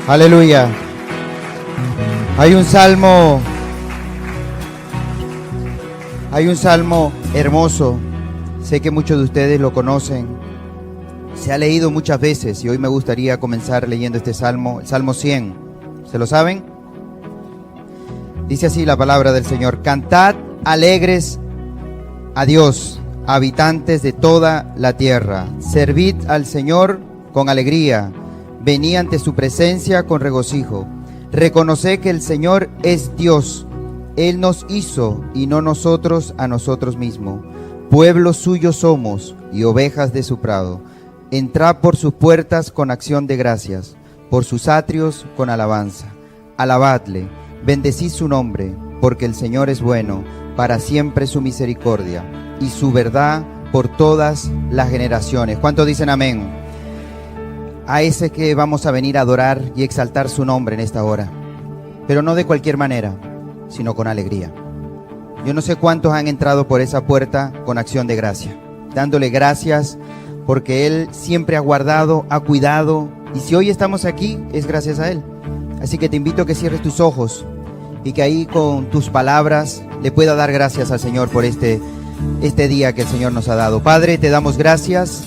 Aleluya. Hay un salmo hermoso. Sé que muchos de ustedes lo conocen. Se ha leído muchas veces y hoy me gustaría comenzar leyendo este salmo, el Salmo 100. ¿Se lo saben? Dice así la palabra del Señor: Cantad alegres a Dios, habitantes de toda la tierra. Servid al Señor con alegría. Venid ante su presencia con regocijo. Reconoced que el Señor es Dios. Él nos hizo y no nosotros a nosotros mismos. Pueblo suyo somos y ovejas de su prado. Entrad por sus puertas con acción de gracias, por sus atrios con alabanza. Alabadle, bendecid su nombre, porque el Señor es bueno, para siempre su misericordia y su verdad por todas las generaciones. ¿Cuántos dicen amén? A ese que vamos a venir a adorar y exaltar su nombre en esta hora, pero no de cualquier manera, sino con alegría. Yo no sé cuántos han entrado por esa puerta con acción de gracia, dándole gracias porque Él siempre ha guardado, ha cuidado, y si hoy estamos aquí es gracias a Él. Así que te invito a que cierres tus ojos y que ahí con tus palabras le pueda dar gracias al Señor por este día que el Señor nos ha dado. Padre, te damos gracias.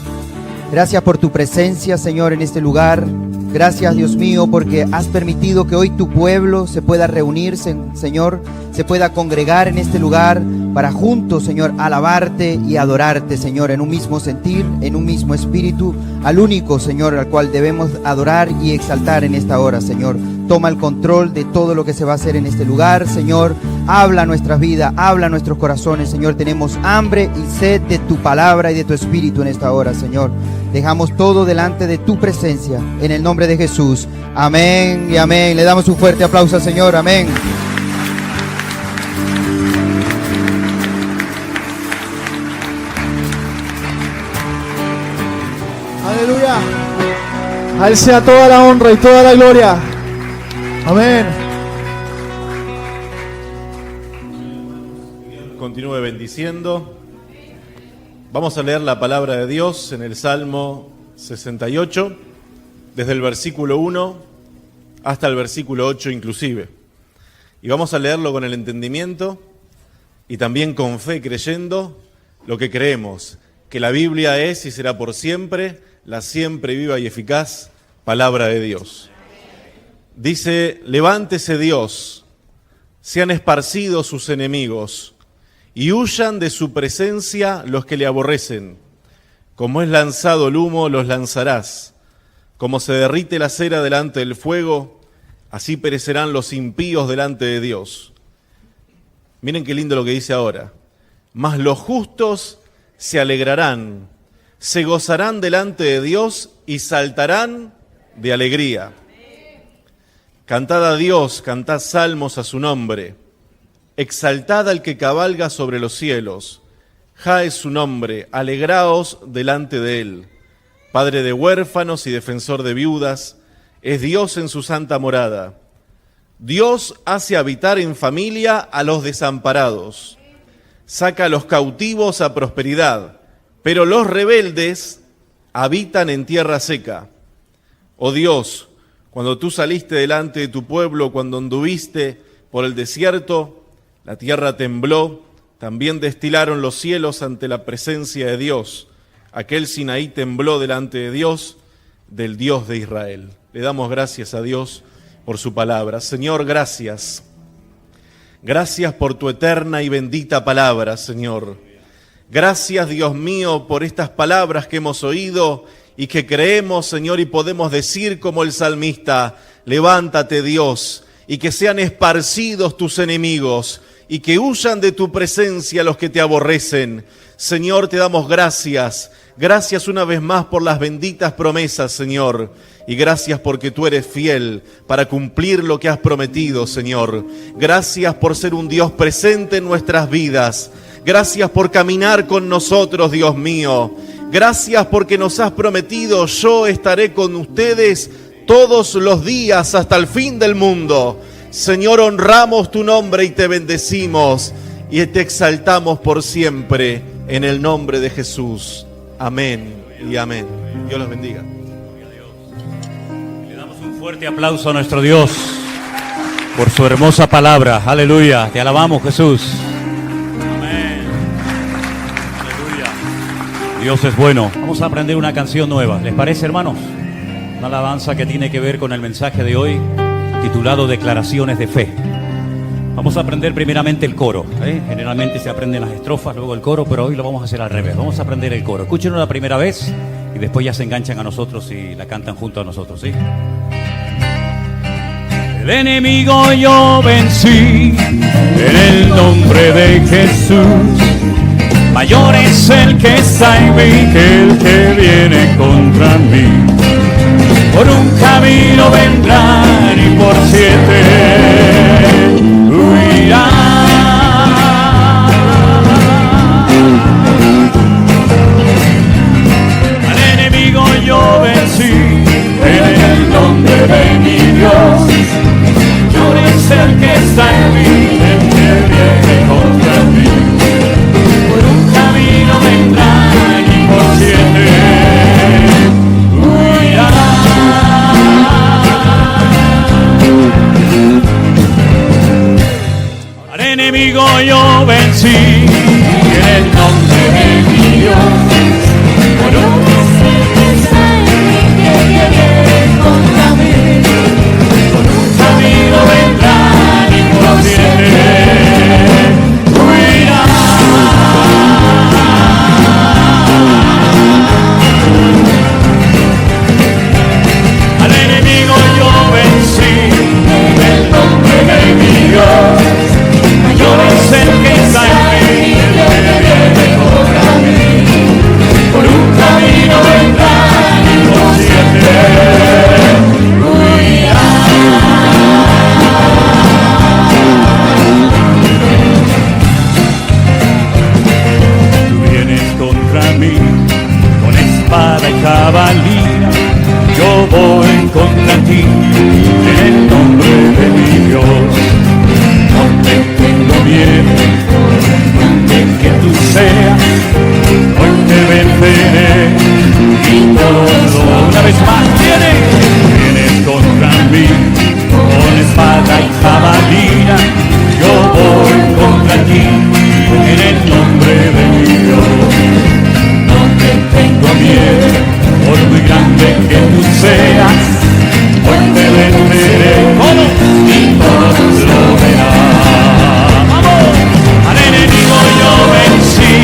Gracias por tu presencia, Señor, en este lugar. Gracias, Dios mío, porque has permitido que hoy tu pueblo se pueda reunirse, Señor, se pueda congregar en este lugar para juntos, Señor, alabarte y adorarte, Señor, en un mismo sentir, en un mismo espíritu, al único, Señor, al cual debemos adorar y exaltar en esta hora, Señor. Toma el control de todo lo que se va a hacer en este lugar, Señor. Habla a nuestras vidas, habla a nuestros corazones, Señor. Tenemos hambre y sed de tu palabra y de tu espíritu en esta hora, Señor. Dejamos todo delante de tu presencia, en el nombre de Jesús. Amén y amén. Le damos un fuerte aplauso al Señor. Amén. Aleluya. A Él sea toda la honra y toda la gloria. Amén. Continúe bendiciendo. Vamos a leer la palabra de Dios en el Salmo 68, desde el versículo 1 hasta el versículo 8 inclusive. Y vamos a leerlo con el entendimiento y también con fe, creyendo lo que creemos, que la Biblia es y será por siempre la siempre viva y eficaz palabra de Dios. Dice: levántese Dios, sean esparcidos sus enemigos, y huyan de su presencia los que le aborrecen. Como es lanzado el humo, los lanzarás. Como se derrite la cera delante del fuego, así perecerán los impíos delante de Dios. Miren qué lindo lo que dice ahora. Mas los justos se alegrarán, se gozarán delante de Dios y saltarán de alegría. Cantad a Dios, cantad salmos a su nombre. Exaltad al que cabalga sobre los cielos. Ja es su nombre, alegraos delante de él. Padre de huérfanos y defensor de viudas, es Dios en su santa morada. Dios hace habitar en familia a los desamparados. Saca a los cautivos a prosperidad, pero los rebeldes habitan en tierra seca. Oh Dios, cuando tú saliste delante de tu pueblo, cuando anduviste por el desierto, la tierra tembló, también destilaron los cielos ante la presencia de Dios. Aquel Sinaí tembló delante de Dios, del Dios de Israel. Le damos gracias a Dios por su palabra. Señor, gracias. Gracias por tu eterna y bendita palabra, Señor. Gracias, Dios mío, por estas palabras que hemos oído y que creemos, Señor, y podemos decir como el salmista: levántate, Dios, y que sean esparcidos tus enemigos, y que huyan de tu presencia los que te aborrecen. Señor, te damos gracias. Gracias una vez más por las benditas promesas, Señor. Y gracias porque tú eres fiel para cumplir lo que has prometido, Señor. Gracias por ser un Dios presente en nuestras vidas. Gracias por caminar con nosotros, Dios mío. Gracias porque nos has prometido: yo estaré con ustedes todos los días hasta el fin del mundo. Señor, honramos tu nombre y te bendecimos y te exaltamos por siempre en el nombre de Jesús. Amén y amén. Dios los bendiga. Le damos un fuerte Fuerte aplauso a nuestro Dios por su hermosa palabra. Aleluya. Te alabamos, Jesús. Amén. Aleluya. Dios es bueno. Vamos a aprender una canción nueva. ¿Les parece, hermanos? Una alabanza que tiene que ver con el mensaje de hoy, titulado Declaraciones de Fe. Vamos a aprender primeramente el coro. Generalmente se aprenden las estrofas, luego el coro, pero hoy lo vamos a hacer al revés. Vamos a aprender el coro. Escúchenlo la primera vez y después ya se enganchan a nosotros y la cantan junto a nosotros, ¿sí? El enemigo yo vencí en el nombre de Jesús. Mayor es el que está en mí que el que viene contra mí. Por un camino vendrán y por 7 huirán. Al enemigo yo vencí en el nombre de mi Dios. Mayor es el que está en mí, el que viene contra mí. Por un camino vendrán y por 7 huirán. Al enemigo yo vencí en el nombre de mi Dios. Por un contra mí, por un camino vendrán y por 7 huirán. Al enemigo yo vencí en el nombre de mi Dios. Mayor es el que está en mí, el que viene contra mí. Por un camino vendrán y por 7 huirán. Tú vienes contra mí con espada y jabalina. Yo voy contra ti en el nombre de mi Dios. No te tengo miedo, donde que tú seas, hoy te venceré y todo. Una vez más vienes contra mí con espada y jabalina. Yo voy contra ti en el nombre de mi Dios. No te tengo miedo, por muy grande que tú seas, hoy te venceré y todos lo verán. ¡Vamos! Al enemigo yo vencí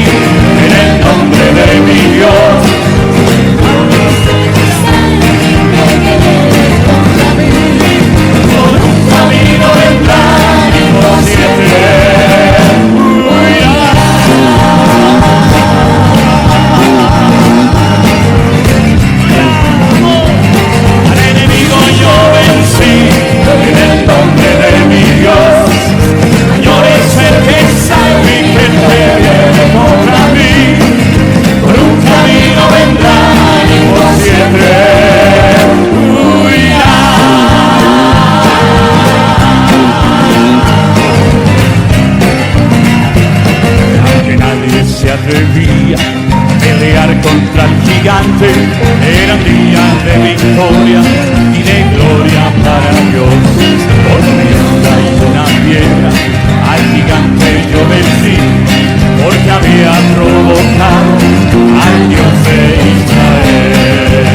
en el nombre de mi Dios. Por un camino vendrán y por 7 huirán. Al enemigo yo vencí en el nombre de mi Dios. Mayor es el que está en mí que el que viene contra mí. Por un camino vendrán y por 7 huirán. Aunque nadie se atrevía a pelear contra el gigante, eran días de victoria y de gloria para Dios. Con una espada y una piedra al gigante yo vencí, porque había provocado al Dios de Israel.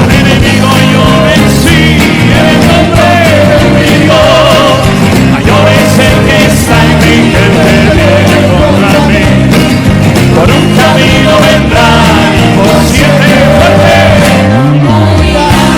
Al enemigo yo vencí en el nombre de mi Dios. Mayor es el que está en mí que el que viene contra mí. Por un camino vendrán y por 7 fuertes huirán.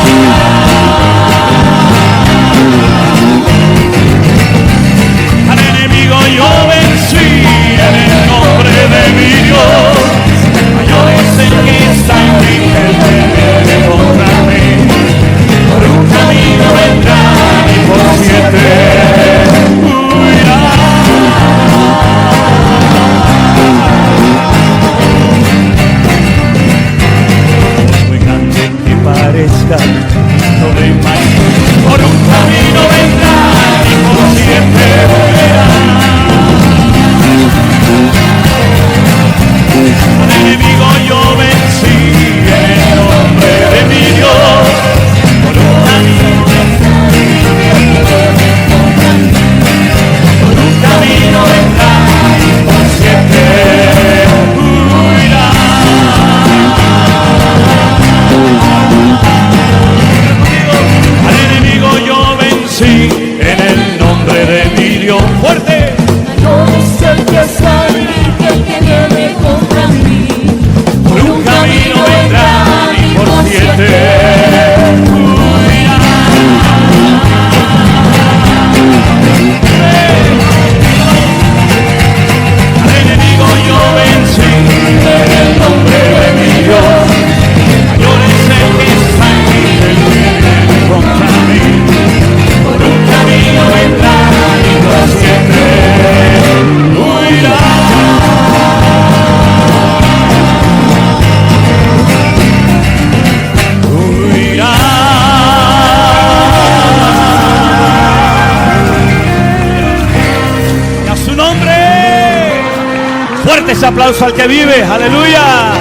Dale ese aplauso al que vive. Aleluya.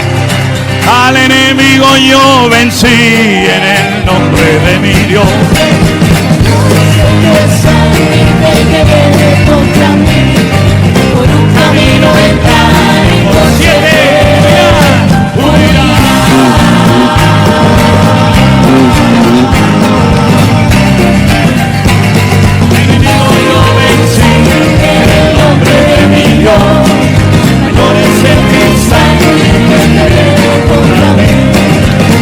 Al enemigo yo vencí en el nombre de mi Dios. Que viene contra mí, por un camino entrar y por 7 huirá. El enemigo yo vencí en el nombre de mi Dios. Mayor es el que está que viene contra mí,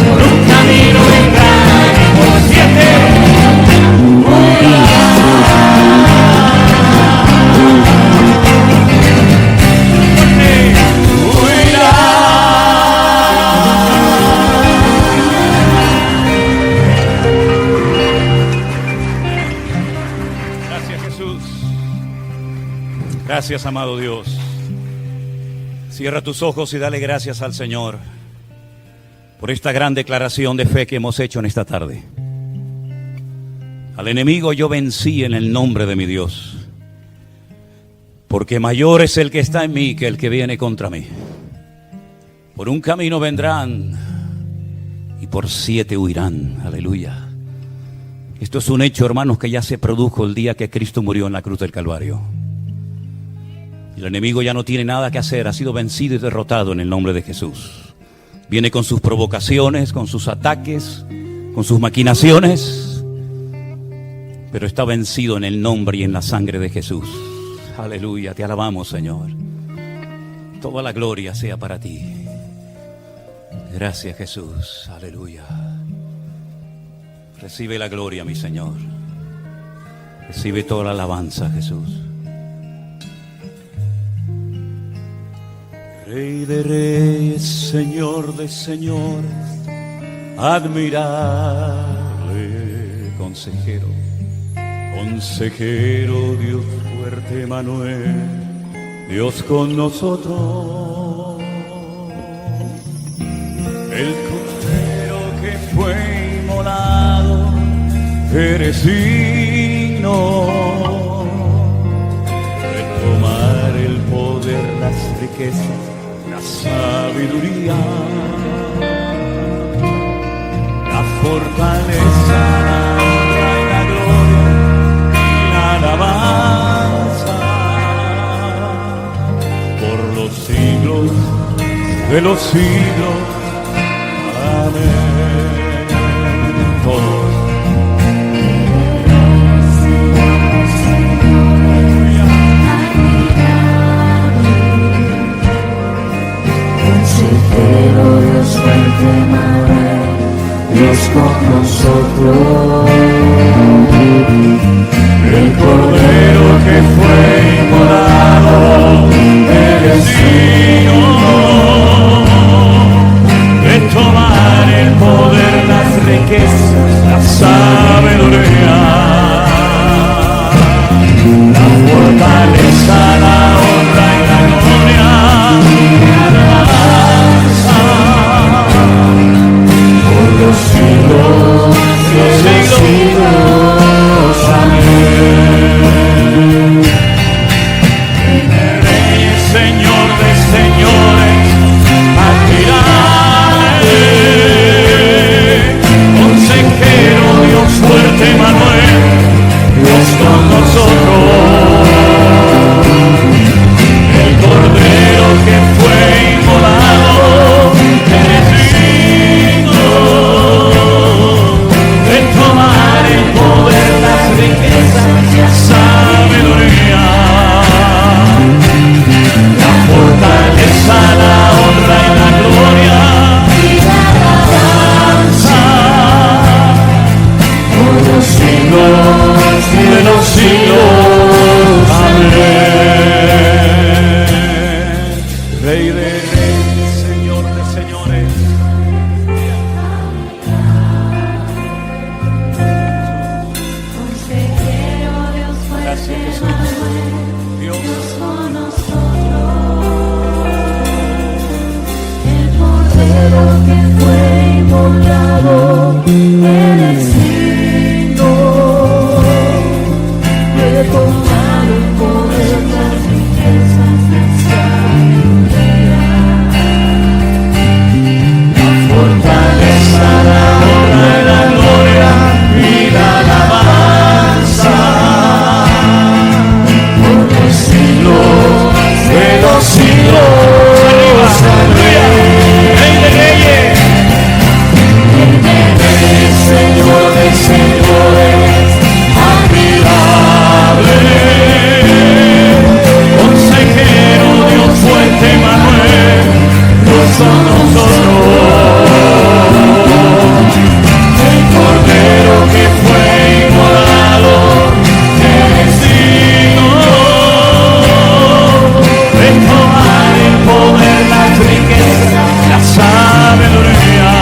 por un camino entrar y por 7 huirá. Gracias, amado Dios. Cierra tus ojos y dale gracias al Señor por esta gran declaración de fe que hemos hecho en esta tarde. Al enemigo yo vencí en el nombre de mi Dios, porque mayor es el que está en mí que el que viene contra mí. Por un camino vendrán y por 7 huirán. Aleluya. Esto es un hecho, hermanos, que ya se produjo el día que Cristo murió en la cruz del Calvario. El enemigo ya no tiene nada que hacer, ha sido vencido y derrotado en el nombre de Jesús. Viene con sus provocaciones, con sus ataques, con sus maquinaciones, pero está vencido en el nombre y en la sangre de Jesús. Aleluya, te alabamos, Señor. Toda la gloria sea para ti. Gracias, Jesús. Aleluya. Recibe la gloria, mi Señor. Recibe toda la alabanza, Jesús. Rey de reyes, Señor de señores, admirable consejero, consejero, Dios fuerte, Emanuel, Dios con nosotros. El cordero que fue inmolado, eres digno de tomar el poder, las riquezas, sabiduría, la fortaleza, la gloria y la alabanza por los siglos de los siglos. Amén. Todos. Dios fuerte, Emanuel, Dios con nosotros. El cordero que fue inmolado, eres digno de tomar el poder, las riquezas, la sabiduría, la fortaleza, la honra y la gloria. Los siglos, los siglos, amén. Rey, Señor de señores, admirable, consejero, Dios fuerte, Emanuel, Dios con nosotros. El cordero que fue inmolado, eres digno de tomar el poder, las riquezas, la sabiduría, la fortaleza, la honra y la gloria y la alabanza por los siglos de los siglos. Amén. Rey de reyes, Señor de señores, gracias, Jesús. Dios Con nosotros, el cordero que fue inmolado, eres digno de tomar el poder, las riquezas, la sabiduría. con nosotros. El Cordero que fue inmolado es digno de tomar el poder, las riquezas, la sabiduría,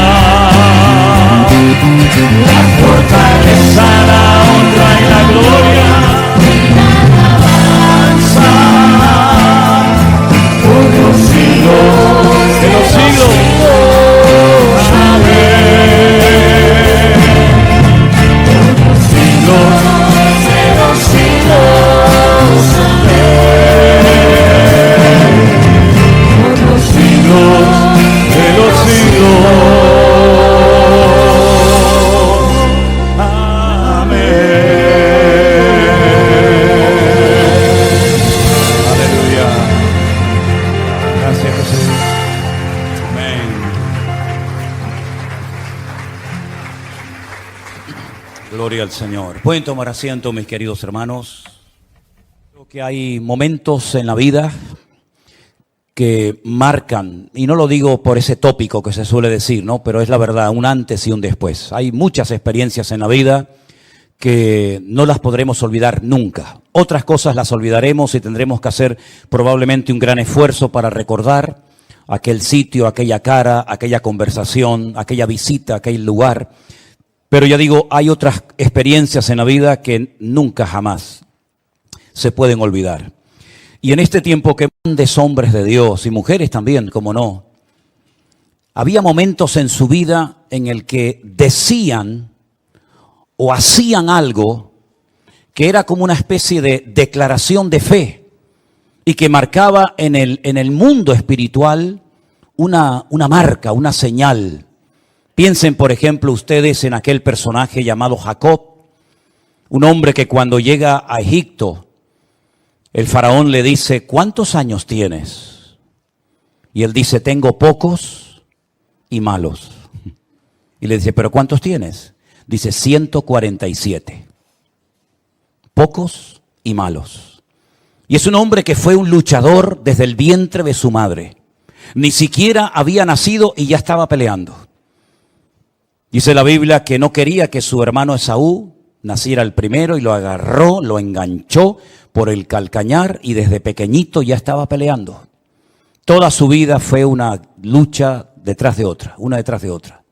la fortaleza, la honra y la gloria, alabanza por los siglos de los siglos. Amén. Por los siglos de los siglos. Amén. Por los siglos de los siglos. Amén. Aleluya. Gracias, Jesús. Amén. Gloria al Señor. Pueden tomar asiento, mis queridos hermanos. Creo que hay momentos en la vida que marcan, y no lo digo por ese tópico que se suele decir, ¿no? Pero es la verdad, un antes y un después. Hay muchas experiencias en la vida que no las podremos olvidar nunca. Otras cosas las olvidaremos y tendremos que hacer probablemente un gran esfuerzo para recordar aquel sitio, aquella cara, aquella conversación, aquella visita, aquel lugar. Pero ya digo, hay otras experiencias en la vida que nunca jamás se pueden olvidar. Y en este tiempo que grandes hombres de Dios y mujeres también, como no, había momentos en su vida en el que decían o hacían algo que era como una especie de declaración de fe y que marcaba en el mundo espiritual una marca, una señal. Piensen, por ejemplo, ustedes en aquel personaje llamado Jacob, un hombre que cuando llega a Egipto, el faraón le dice, ¿cuántos años tienes? Y él dice, tengo pocos y malos. Y le dice, ¿pero cuántos tienes? Dice, 147. Pocos y malos. Y es un hombre que fue un luchador desde el vientre de su madre. Ni siquiera había nacido y ya estaba peleando. Dice la Biblia que no quería que su hermano Esaú naciera el primero y lo agarró, lo enganchó por el calcañar y desde pequeñito ya estaba peleando. Toda su vida fue una lucha detrás de otra, una detrás de otra.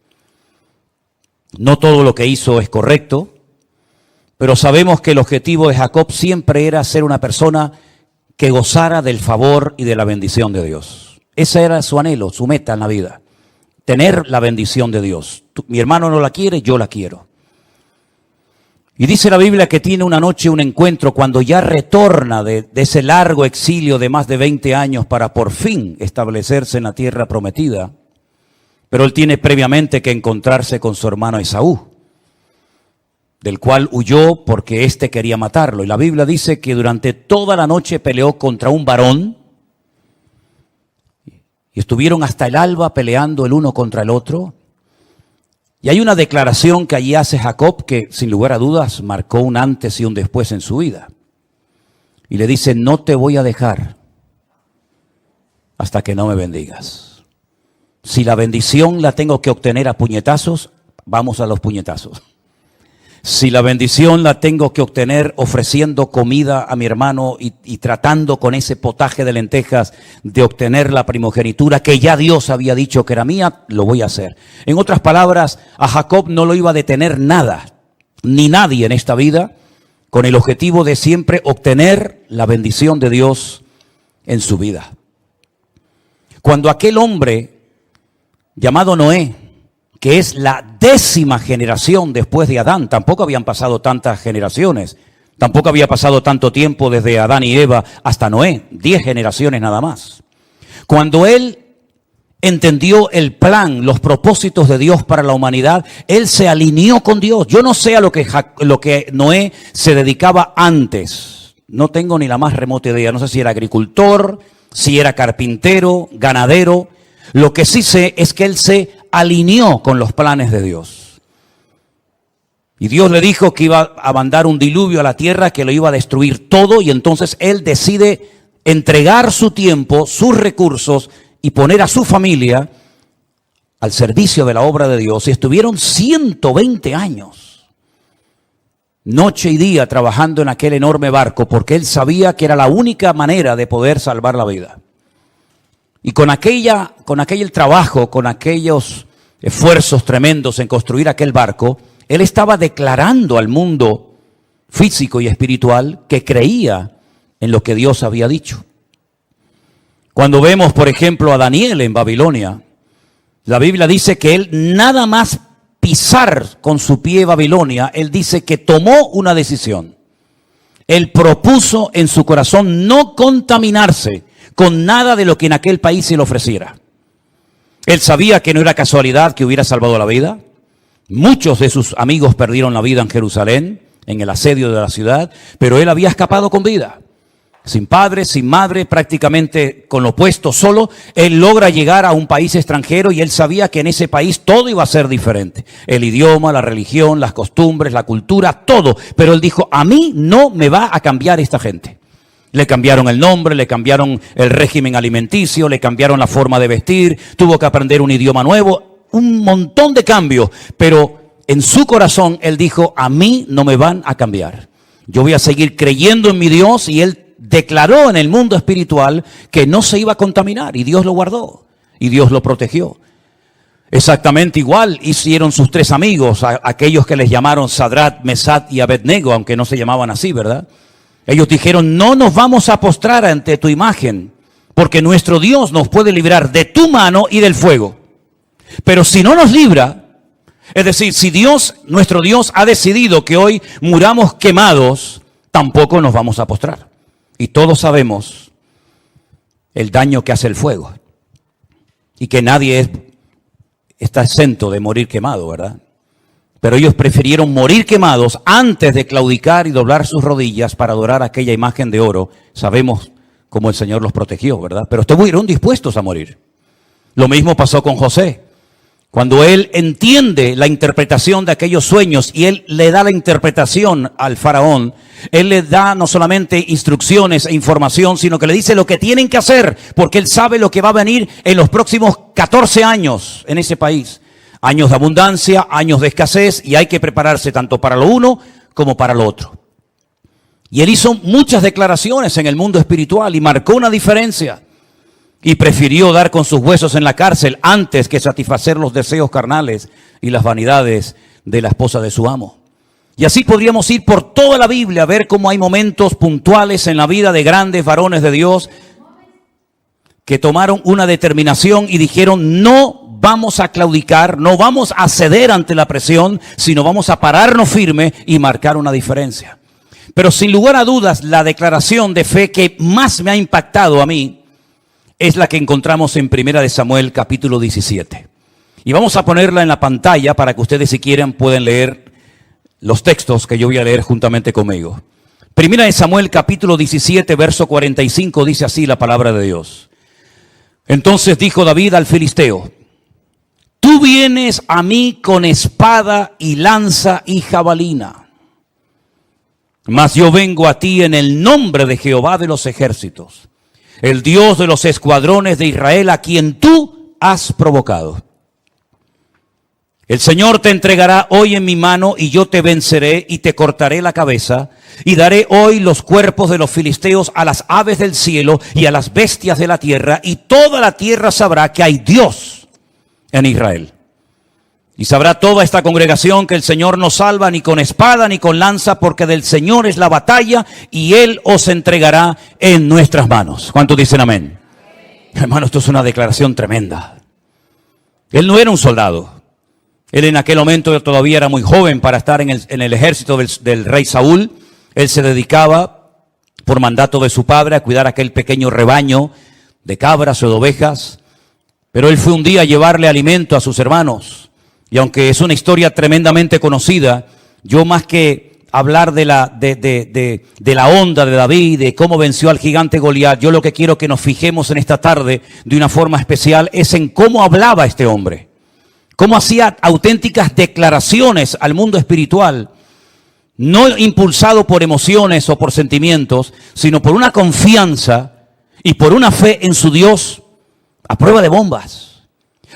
No todo lo que hizo es correcto, pero sabemos que el objetivo de Jacob siempre era ser una persona que gozara del favor y de la bendición de Dios. Ese era su anhelo, su meta en la vida, tener la bendición de Dios. Mi hermano no la quiere, yo la quiero. Y dice la Biblia que tiene una noche un encuentro cuando ya retorna de ese largo exilio de más de 20 años para por fin establecerse en la tierra prometida. Pero él tiene previamente que encontrarse con su hermano Esaú, del cual huyó porque éste quería matarlo. Y la Biblia dice que durante toda la noche peleó contra un varón y estuvieron hasta el alba peleando el uno contra el otro. Y hay una declaración que allí hace Jacob que sin lugar a dudas marcó un antes y un después en su vida. Y le dice, no te voy a dejar hasta que no me bendigas. Si la bendición la tengo que obtener a puñetazos, vamos a los puñetazos. Si la bendición la tengo que obtener ofreciendo comida a mi hermano y tratando con ese potaje de lentejas de obtener la primogenitura que ya Dios había dicho que era mía, lo voy a hacer. En otras palabras, a Jacob no lo iba a detener nada, ni nadie en esta vida, con el objetivo de siempre obtener la bendición de Dios en su vida. Cuando aquel hombre llamado Noé, que es la 10ª generación después de Adán, tampoco habían pasado tantas generaciones, tampoco había pasado tanto tiempo desde Adán y Eva hasta Noé, 10 generaciones nada más. Cuando él entendió el plan, los propósitos de Dios para la humanidad, él se alineó con Dios. Yo no sé a lo que Noé se dedicaba antes, no tengo ni la más remota idea, no sé si era agricultor, si era carpintero, ganadero. Lo que sí sé es que él se alineó con los planes de Dios. Y Dios le dijo que iba a mandar un diluvio a la tierra, que lo iba a destruir todo, y entonces él decide entregar su tiempo, sus recursos y poner a su familia al servicio de la obra de Dios y estuvieron 120 años, noche y día, trabajando en aquel enorme barco, porque él sabía que era la única manera de poder salvar la vida. Y con aquel trabajo, con aquellos esfuerzos tremendos en construir aquel barco, él estaba declarando al mundo físico y espiritual que creía en lo que Dios había dicho. Cuando vemos, por ejemplo, a Daniel en Babilonia, la Biblia dice que él nada más pisar con su pie Babilonia, él dice que tomó una decisión. Él propuso en su corazón no contaminarse con nada de lo que en aquel país se le ofreciera. Él sabía que no era casualidad que hubiera salvado la vida. Muchos de sus amigos perdieron la vida en Jerusalén, en el asedio de la ciudad, pero él había escapado con vida. Sin padre, sin madre, prácticamente con lo puesto solo, él logra llegar a un país extranjero y él sabía que en ese país todo iba a ser diferente. El idioma, la religión, las costumbres, la cultura, todo. Pero él dijo, a mí no me va a cambiar esta gente. Le cambiaron el nombre, le cambiaron el régimen alimenticio, le cambiaron la forma de vestir, tuvo que aprender un idioma nuevo, un montón de cambios. Pero en su corazón él dijo, a mí no me van a cambiar. Yo voy a seguir creyendo en mi Dios, y él declaró en el mundo espiritual que no se iba a contaminar, y Dios lo guardó y Dios lo protegió. Exactamente igual hicieron sus tres amigos, aquellos que les llamaron Sadrat, Mesat y Abednego, aunque no se llamaban así, ¿verdad? Ellos dijeron, no nos vamos a postrar ante tu imagen, porque nuestro Dios nos puede librar de tu mano y del fuego. Pero si no nos libra, es decir, si Dios, nuestro Dios, ha decidido que hoy muramos quemados, tampoco nos vamos a postrar. Y todos sabemos el daño que hace el fuego. Y que nadie está exento de morir quemado, ¿verdad? Pero ellos prefirieron morir quemados antes de claudicar y doblar sus rodillas para adorar aquella imagen de oro. Sabemos cómo el Señor los protegió, ¿verdad? Pero estuvieron dispuestos a morir. Lo mismo pasó con José. Cuando él entiende la interpretación de aquellos sueños y él le da la interpretación al faraón, él le da no solamente instrucciones e información, sino que le dice lo que tienen que hacer, porque él sabe lo que va a venir en los próximos 14 años en ese país. Años de abundancia, años de escasez, y hay que prepararse tanto para lo uno como para lo otro. Y él hizo muchas declaraciones en el mundo espiritual y marcó una diferencia. Y prefirió dar con sus huesos en la cárcel antes que satisfacer los deseos carnales y las vanidades de la esposa de su amo. Y así podríamos ir por toda la Biblia a ver cómo hay momentos puntuales en la vida de grandes varones de Dios que tomaron una determinación y dijeron, no vamos a claudicar, no vamos a ceder ante la presión, sino vamos a pararnos firme y marcar una diferencia. Pero sin lugar a dudas, la declaración de fe que más me ha impactado a mí es la que encontramos en 1 Samuel capítulo 17. Y vamos a ponerla en la pantalla para que ustedes, si quieren, pueden leer los textos que yo voy a leer juntamente conmigo. 1 Samuel capítulo 17, verso 45, dice así la palabra de Dios. Entonces dijo David al filisteo, tú vienes a mí con espada y lanza y jabalina, mas yo vengo a ti en el nombre de Jehová de los ejércitos, el Dios de los escuadrones de Israel, a quien tú has provocado. El Señor te entregará hoy en mi mano, y yo te venceré y te cortaré la cabeza, y daré hoy los cuerpos de los filisteos a las aves del cielo y a las bestias de la tierra, y toda la tierra sabrá que hay Dios en Israel. Y sabrá toda esta congregación que el Señor no salva ni con espada ni con lanza, porque del Señor es la batalla, y Él os entregará en nuestras manos. ¿Cuántos dicen amén? Hermano, esto es una declaración tremenda. Él no era un soldado. Él en aquel momento todavía era muy joven para estar en el ejército del rey Saúl. Él se dedicaba, por mandato de su padre, a cuidar aquel pequeño rebaño de cabras o de ovejas. Pero él fue un día a llevarle alimento a sus hermanos. Y aunque es una historia tremendamente conocida, yo más que hablar de la onda de David, de cómo venció al gigante Goliat, yo lo que quiero que nos fijemos en esta tarde de una forma especial es en cómo hablaba este hombre. Cómo hacía auténticas declaraciones al mundo espiritual, no impulsado por emociones o por sentimientos, sino por una confianza y por una fe en su Dios a prueba de bombas.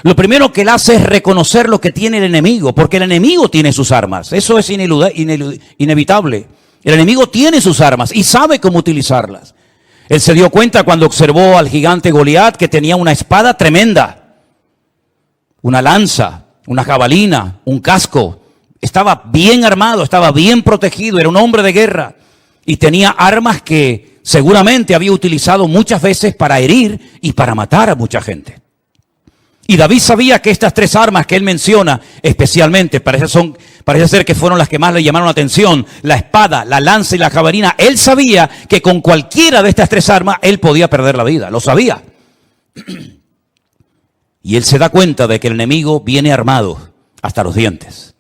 Lo primero que él hace es reconocer lo que tiene el enemigo, porque el enemigo tiene sus armas. Eso es inevitable. El enemigo tiene sus armas y sabe cómo utilizarlas. Él se dio cuenta cuando observó al gigante Goliat que tenía una espada tremenda, una lanza, una jabalina, un casco. Estaba bien armado, estaba bien protegido, era un hombre de guerra y tenía armas que seguramente había utilizado muchas veces para herir y para matar a mucha gente. Y David sabía que estas tres armas que él menciona especialmente, parece ser que fueron las que más le llamaron la atención, la espada, la lanza y la jabalina. Él sabía que con cualquiera de estas tres armas él podía perder la vida, lo sabía. Y él se da cuenta de que el enemigo viene armado hasta los dientes.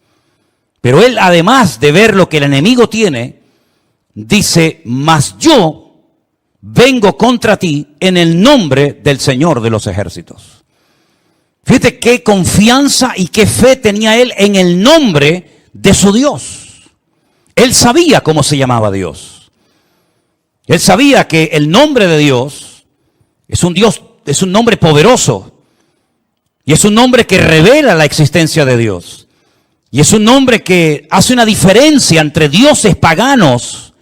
Pero él, además de ver lo que el enemigo tiene, dice, mas yo vengo contra ti en el nombre del Señor de los ejércitos. Fíjate qué confianza y qué fe tenía él en el nombre de su Dios. Él sabía cómo se llamaba Dios. Él sabía que el nombre de Dios, es un nombre poderoso. Y es un nombre que revela la existencia de Dios. Y es un nombre que hace una diferencia entre dioses paganos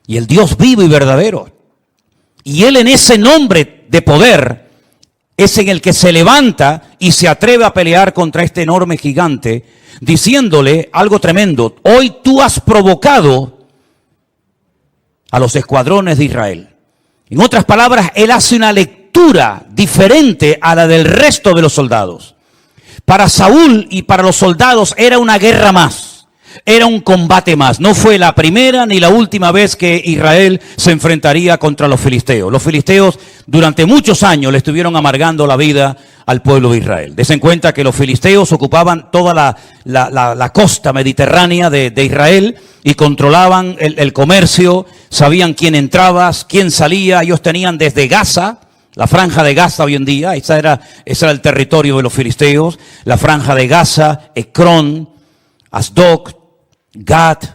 y el Dios vivo y verdadero. Y él en ese nombre de poder es en el que se levanta y se atreve a pelear contra este enorme gigante, diciéndole algo tremendo. Hoy tú has provocado a los escuadrones de Israel. En otras palabras, él hace una lectura diferente a la del resto de los soldados. Para Saúl y para los soldados era una guerra más. Era un combate más. No fue la primera ni la última vez que Israel se enfrentaría contra los filisteos. Los filisteos durante muchos años le estuvieron amargando la vida al pueblo de Israel. Desen cuenta que los filisteos ocupaban toda la costa mediterránea de Israel y controlaban el comercio, sabían quién entraba, quién salía. Ellos tenían desde Gaza, la franja de Gaza hoy en día, ese era el territorio de los filisteos, la franja de Gaza, Ecrón, Asdod, Gat,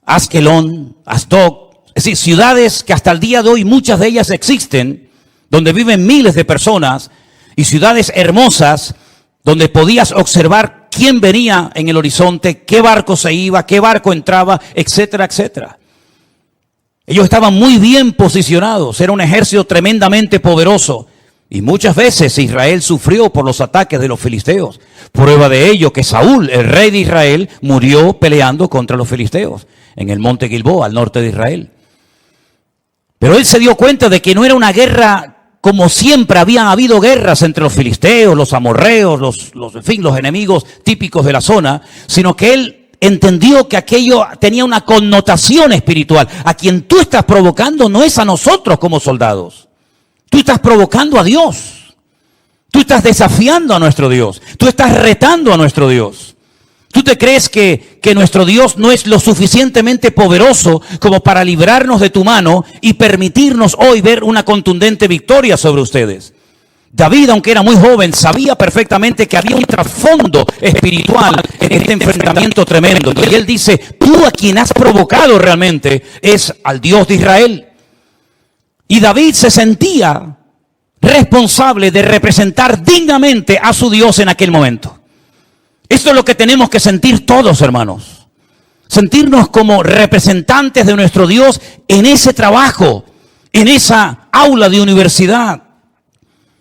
Askelón, Asdod, es decir, ciudades que hasta el día de hoy muchas de ellas existen, donde viven miles de personas, y ciudades hermosas donde podías observar quién venía en el horizonte, qué barco se iba, qué barco entraba, etcétera, etcétera. Ellos estaban muy bien posicionados, era un ejército tremendamente poderoso. Y muchas veces Israel sufrió por los ataques de los filisteos. Prueba de ello que Saúl, el rey de Israel, murió peleando contra los filisteos en el monte Gilboa, al norte de Israel. Pero él se dio cuenta de que no era una guerra como siempre habían habido guerras entre los filisteos, los amorreos, los enemigos típicos de la zona, sino que él entendió que aquello tenía una connotación espiritual. A quien tú estás provocando no es a nosotros como soldados. Tú estás provocando a Dios. Tú estás desafiando a nuestro Dios. Tú estás retando a nuestro Dios. ¿Tú te crees que nuestro Dios no es lo suficientemente poderoso como para librarnos de tu mano y permitirnos hoy ver una contundente victoria sobre ustedes? David, aunque era muy joven, sabía perfectamente que había un trasfondo espiritual en este enfrentamiento tremendo. Y él dice, tú a quien has provocado realmente es al Dios de Israel. Y David se sentía responsable de representar dignamente a su Dios en aquel momento. Esto es lo que tenemos que sentir todos, hermanos. Sentirnos como representantes de nuestro Dios en ese trabajo, en esa aula de universidad,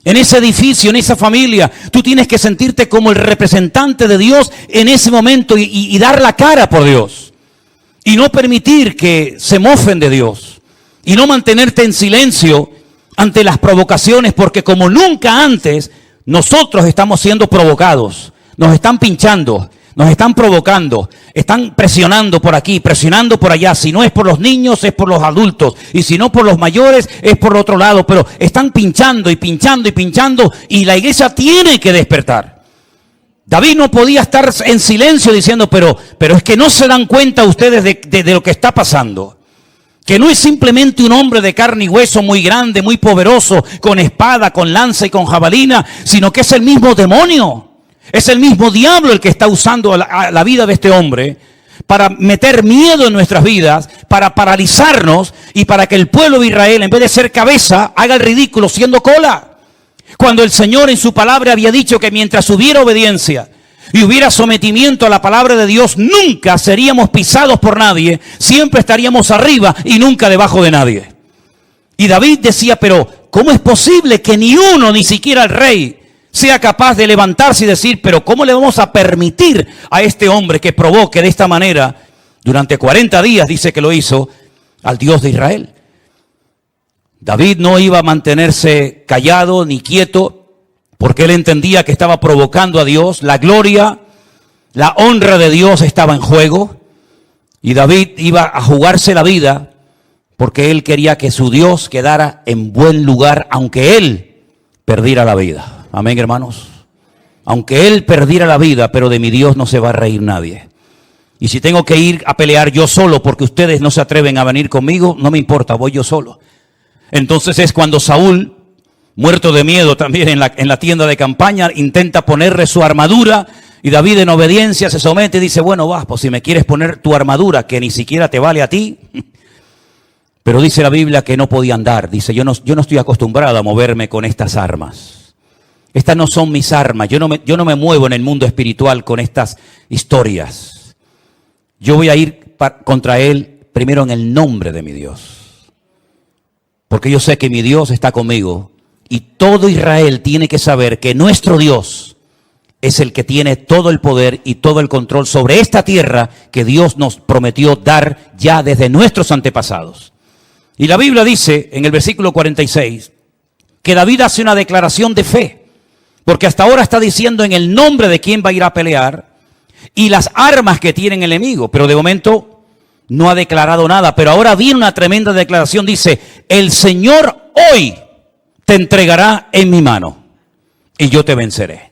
en ese edificio, en esa familia. Tú tienes que sentirte como el representante de Dios en ese momento y dar la cara por Dios. Y no permitir que se mofen de Dios. Y no mantenerte en silencio ante las provocaciones, porque como nunca antes, nosotros estamos siendo provocados. Nos están pinchando, nos están provocando, están presionando por aquí, presionando por allá. Si no es por los niños, es por los adultos. Y si no por los mayores, es por el otro lado. Pero están pinchando y pinchando y pinchando, y la iglesia tiene que despertar. David no podía estar en silencio diciendo, pero es que no se dan cuenta ustedes de lo que está pasando. Que no es simplemente un hombre de carne y hueso muy grande, muy poderoso, con espada, con lanza y con jabalina, sino que es el mismo demonio. Es el mismo diablo el que está usando la vida de este hombre para meter miedo en nuestras vidas, para paralizarnos y para que el pueblo de Israel, en vez de ser cabeza, haga el ridículo siendo cola. Cuando el Señor en su palabra había dicho que mientras hubiera obediencia y hubiera sometimiento a la palabra de Dios, nunca seríamos pisados por nadie, siempre estaríamos arriba y nunca debajo de nadie. Y David decía, pero ¿cómo es posible que ni uno, ni siquiera el rey, sea capaz de levantarse y decir, pero ¿cómo le vamos a permitir a este hombre que provoque de esta manera, durante 40 días, dice que lo hizo, al Dios de Israel? David no iba a mantenerse callado ni quieto, porque él entendía que estaba provocando a Dios. La gloria, la honra de Dios estaba en juego, y David iba a jugarse la vida, porque él quería que su Dios quedara en buen lugar, aunque él perdiera la vida. Amén, hermanos. Aunque él perdiera la vida, pero de mi Dios no se va a reír nadie. Y si tengo que ir a pelear yo solo, porque ustedes no se atreven a venir conmigo, no me importa, voy yo solo. Entonces es cuando Saúl, muerto de miedo también en la tienda de campaña, intenta ponerle su armadura, y David en obediencia se somete y dice, bueno, vas, pues si me quieres poner tu armadura, que ni siquiera te vale a ti. Pero dice la Biblia que no podía andar. Dice, yo no estoy acostumbrado a moverme con estas armas. Estas no son mis armas. Yo no me muevo en el mundo espiritual con estas historias. Yo voy a ir contra él primero en el nombre de mi Dios. Porque yo sé que mi Dios está conmigo. Y todo Israel tiene que saber que nuestro Dios es el que tiene todo el poder y todo el control sobre esta tierra que Dios nos prometió dar ya desde nuestros antepasados. Y la Biblia dice en el versículo 46 que David hace una declaración de fe, porque hasta ahora está diciendo en el nombre de quién va a ir a pelear y las armas que tiene el enemigo, pero de momento no ha declarado nada. Pero ahora viene una tremenda declaración, dice, el Señor hoy te entregará en mi mano y yo te venceré.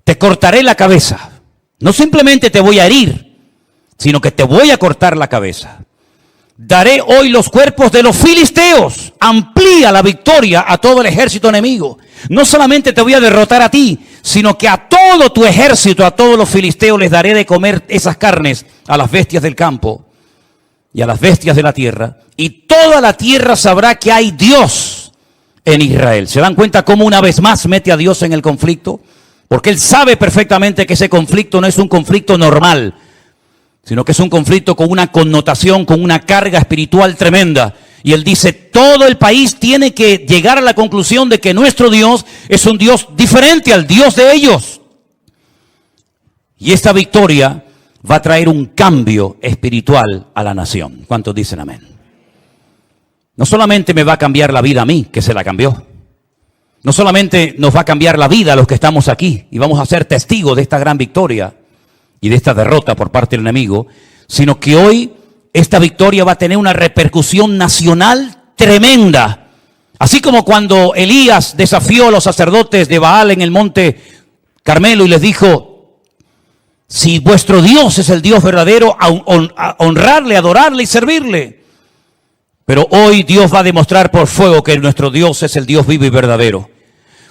Te cortaré la cabeza, no simplemente te voy a herir, sino que te voy a cortar la cabeza. Daré hoy los cuerpos de los filisteos. Amplía la victoria a todo el ejército enemigo. No solamente te voy a derrotar a ti, sino que a todo tu ejército, a todos los filisteos, les daré de comer esas carnes a las bestias del campo y a las bestias de la tierra. Y toda la tierra sabrá que hay Dios en Israel. ¿Se dan cuenta cómo una vez más mete a Dios en el conflicto? Porque él sabe perfectamente que ese conflicto no es un conflicto normal, sino que es un conflicto con una connotación, con una carga espiritual tremenda. Y él dice, todo el país tiene que llegar a la conclusión de que nuestro Dios es un Dios diferente al Dios de ellos. Y esta victoria va a traer un cambio espiritual a la nación. ¿Cuántos dicen amén? No solamente me va a cambiar la vida a mí, que se la cambió. No solamente nos va a cambiar la vida a los que estamos aquí y vamos a ser testigos de esta gran victoria y de esta derrota por parte del enemigo, sino que hoy esta victoria va a tener una repercusión nacional tremenda. Así como cuando Elías desafió a los sacerdotes de Baal en el monte Carmelo y les dijo, si vuestro Dios es el Dios verdadero, a honrarle, adorarle y servirle. Pero hoy Dios va a demostrar por fuego que nuestro Dios es el Dios vivo y verdadero.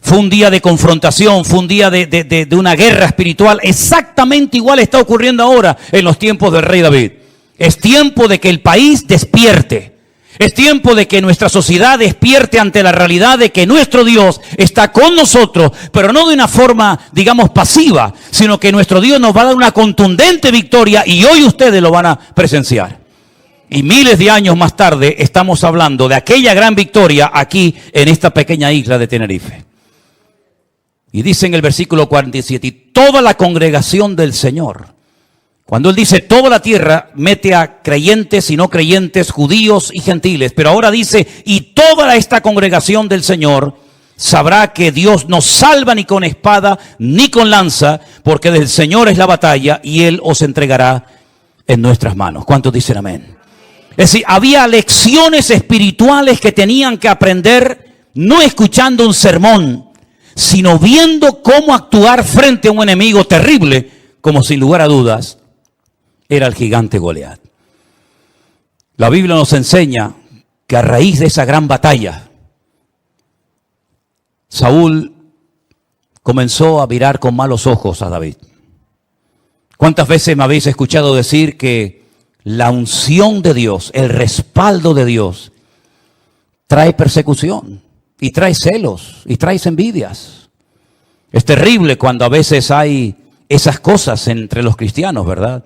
Fue un día de confrontación, fue un día de una guerra espiritual. Exactamente igual está ocurriendo ahora en los tiempos del rey David. Es tiempo de que el país despierte. Es tiempo de que nuestra sociedad despierte ante la realidad de que nuestro Dios está con nosotros, pero no de una forma, digamos, pasiva, sino que nuestro Dios nos va a dar una contundente victoria y hoy ustedes lo van a presenciar. Y miles de años más tarde estamos hablando de aquella gran victoria aquí en esta pequeña isla de Tenerife. Y dice en el versículo 47, y toda la congregación del Señor. Cuando él dice toda la tierra, mete a creyentes y no creyentes, judíos y gentiles. Pero ahora dice, y toda esta congregación del Señor sabrá que Dios no salva ni con espada ni con lanza, porque del Señor es la batalla y Él os entregará en nuestras manos. ¿Cuántos dicen amén? Es decir, había lecciones espirituales que tenían que aprender, no escuchando un sermón, sino viendo cómo actuar frente a un enemigo terrible, como sin lugar a dudas era el gigante Goliat. La Biblia nos enseña que a raíz de esa gran batalla, Saúl comenzó a mirar con malos ojos a David. ¿Cuántas veces me habéis escuchado decir que la unción de Dios, el respaldo de Dios, trae persecución? y trae celos y trae envidias. Es terrible cuando a veces hay esas cosas entre los cristianos, ¿verdad?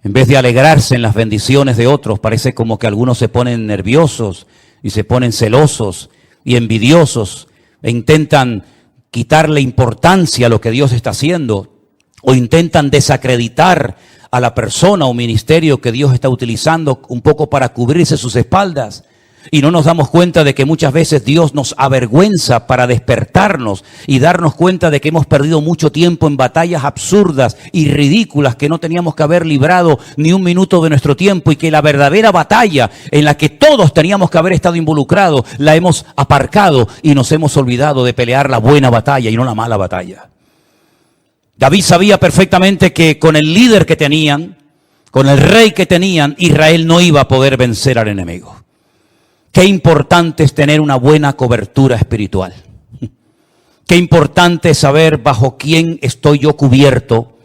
En vez de alegrarse en las bendiciones de otros, parece como que algunos se ponen nerviosos y se ponen celosos y envidiosos e intentan quitarle importancia a lo que Dios está haciendo o intentan desacreditar a la persona o ministerio que Dios está utilizando un poco para cubrirse sus espaldas. Y no nos damos cuenta de que muchas veces Dios nos avergüenza para despertarnos y darnos cuenta de que hemos perdido mucho tiempo en batallas absurdas y ridículas que no teníamos que haber librado ni un minuto de nuestro tiempo, y que la verdadera batalla en la que todos teníamos que haber estado involucrados la hemos aparcado y nos hemos olvidado de pelear la buena batalla y no la mala batalla. David sabía perfectamente que con el líder que tenían, con el rey que tenían, Israel no iba a poder vencer al enemigo. Qué importante es tener una buena cobertura espiritual. Qué importante es saber bajo quién estoy yo cubierto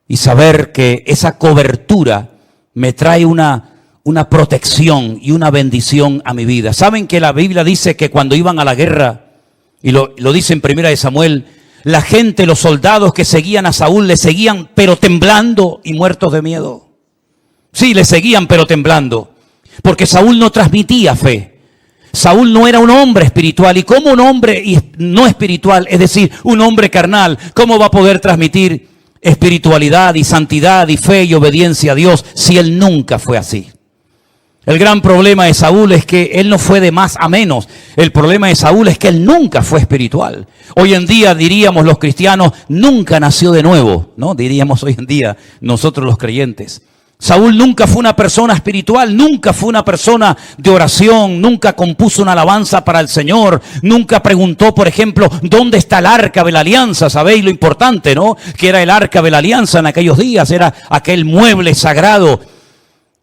y saber que esa cobertura me trae una protección y una bendición a mi vida. ¿Saben que la Biblia dice que cuando iban a la guerra, y lo dice en 1 Samuel, la gente, los soldados que seguían a Saúl, le seguían pero temblando y muertos de miedo? Sí, le seguían pero temblando. Porque Saúl no transmitía fe. Saúl no era un hombre espiritual. Y como un hombre no espiritual, es decir, un hombre carnal, ¿cómo va a poder transmitir espiritualidad y santidad y fe y obediencia a Dios si él nunca fue así? El gran problema de Saúl es que él no fue de más a menos. El problema de Saúl es que él nunca fue espiritual. Hoy en día diríamos los cristianos, nunca nació de nuevo, ¿no? Diríamos hoy en día nosotros los creyentes. Saúl nunca fue una persona espiritual, nunca fue una persona de oración, nunca compuso una alabanza para el Señor, nunca preguntó, por ejemplo, ¿dónde está el arca de la alianza? ¿Sabéis lo importante, no? Que era el arca de la alianza en aquellos días, era aquel mueble sagrado,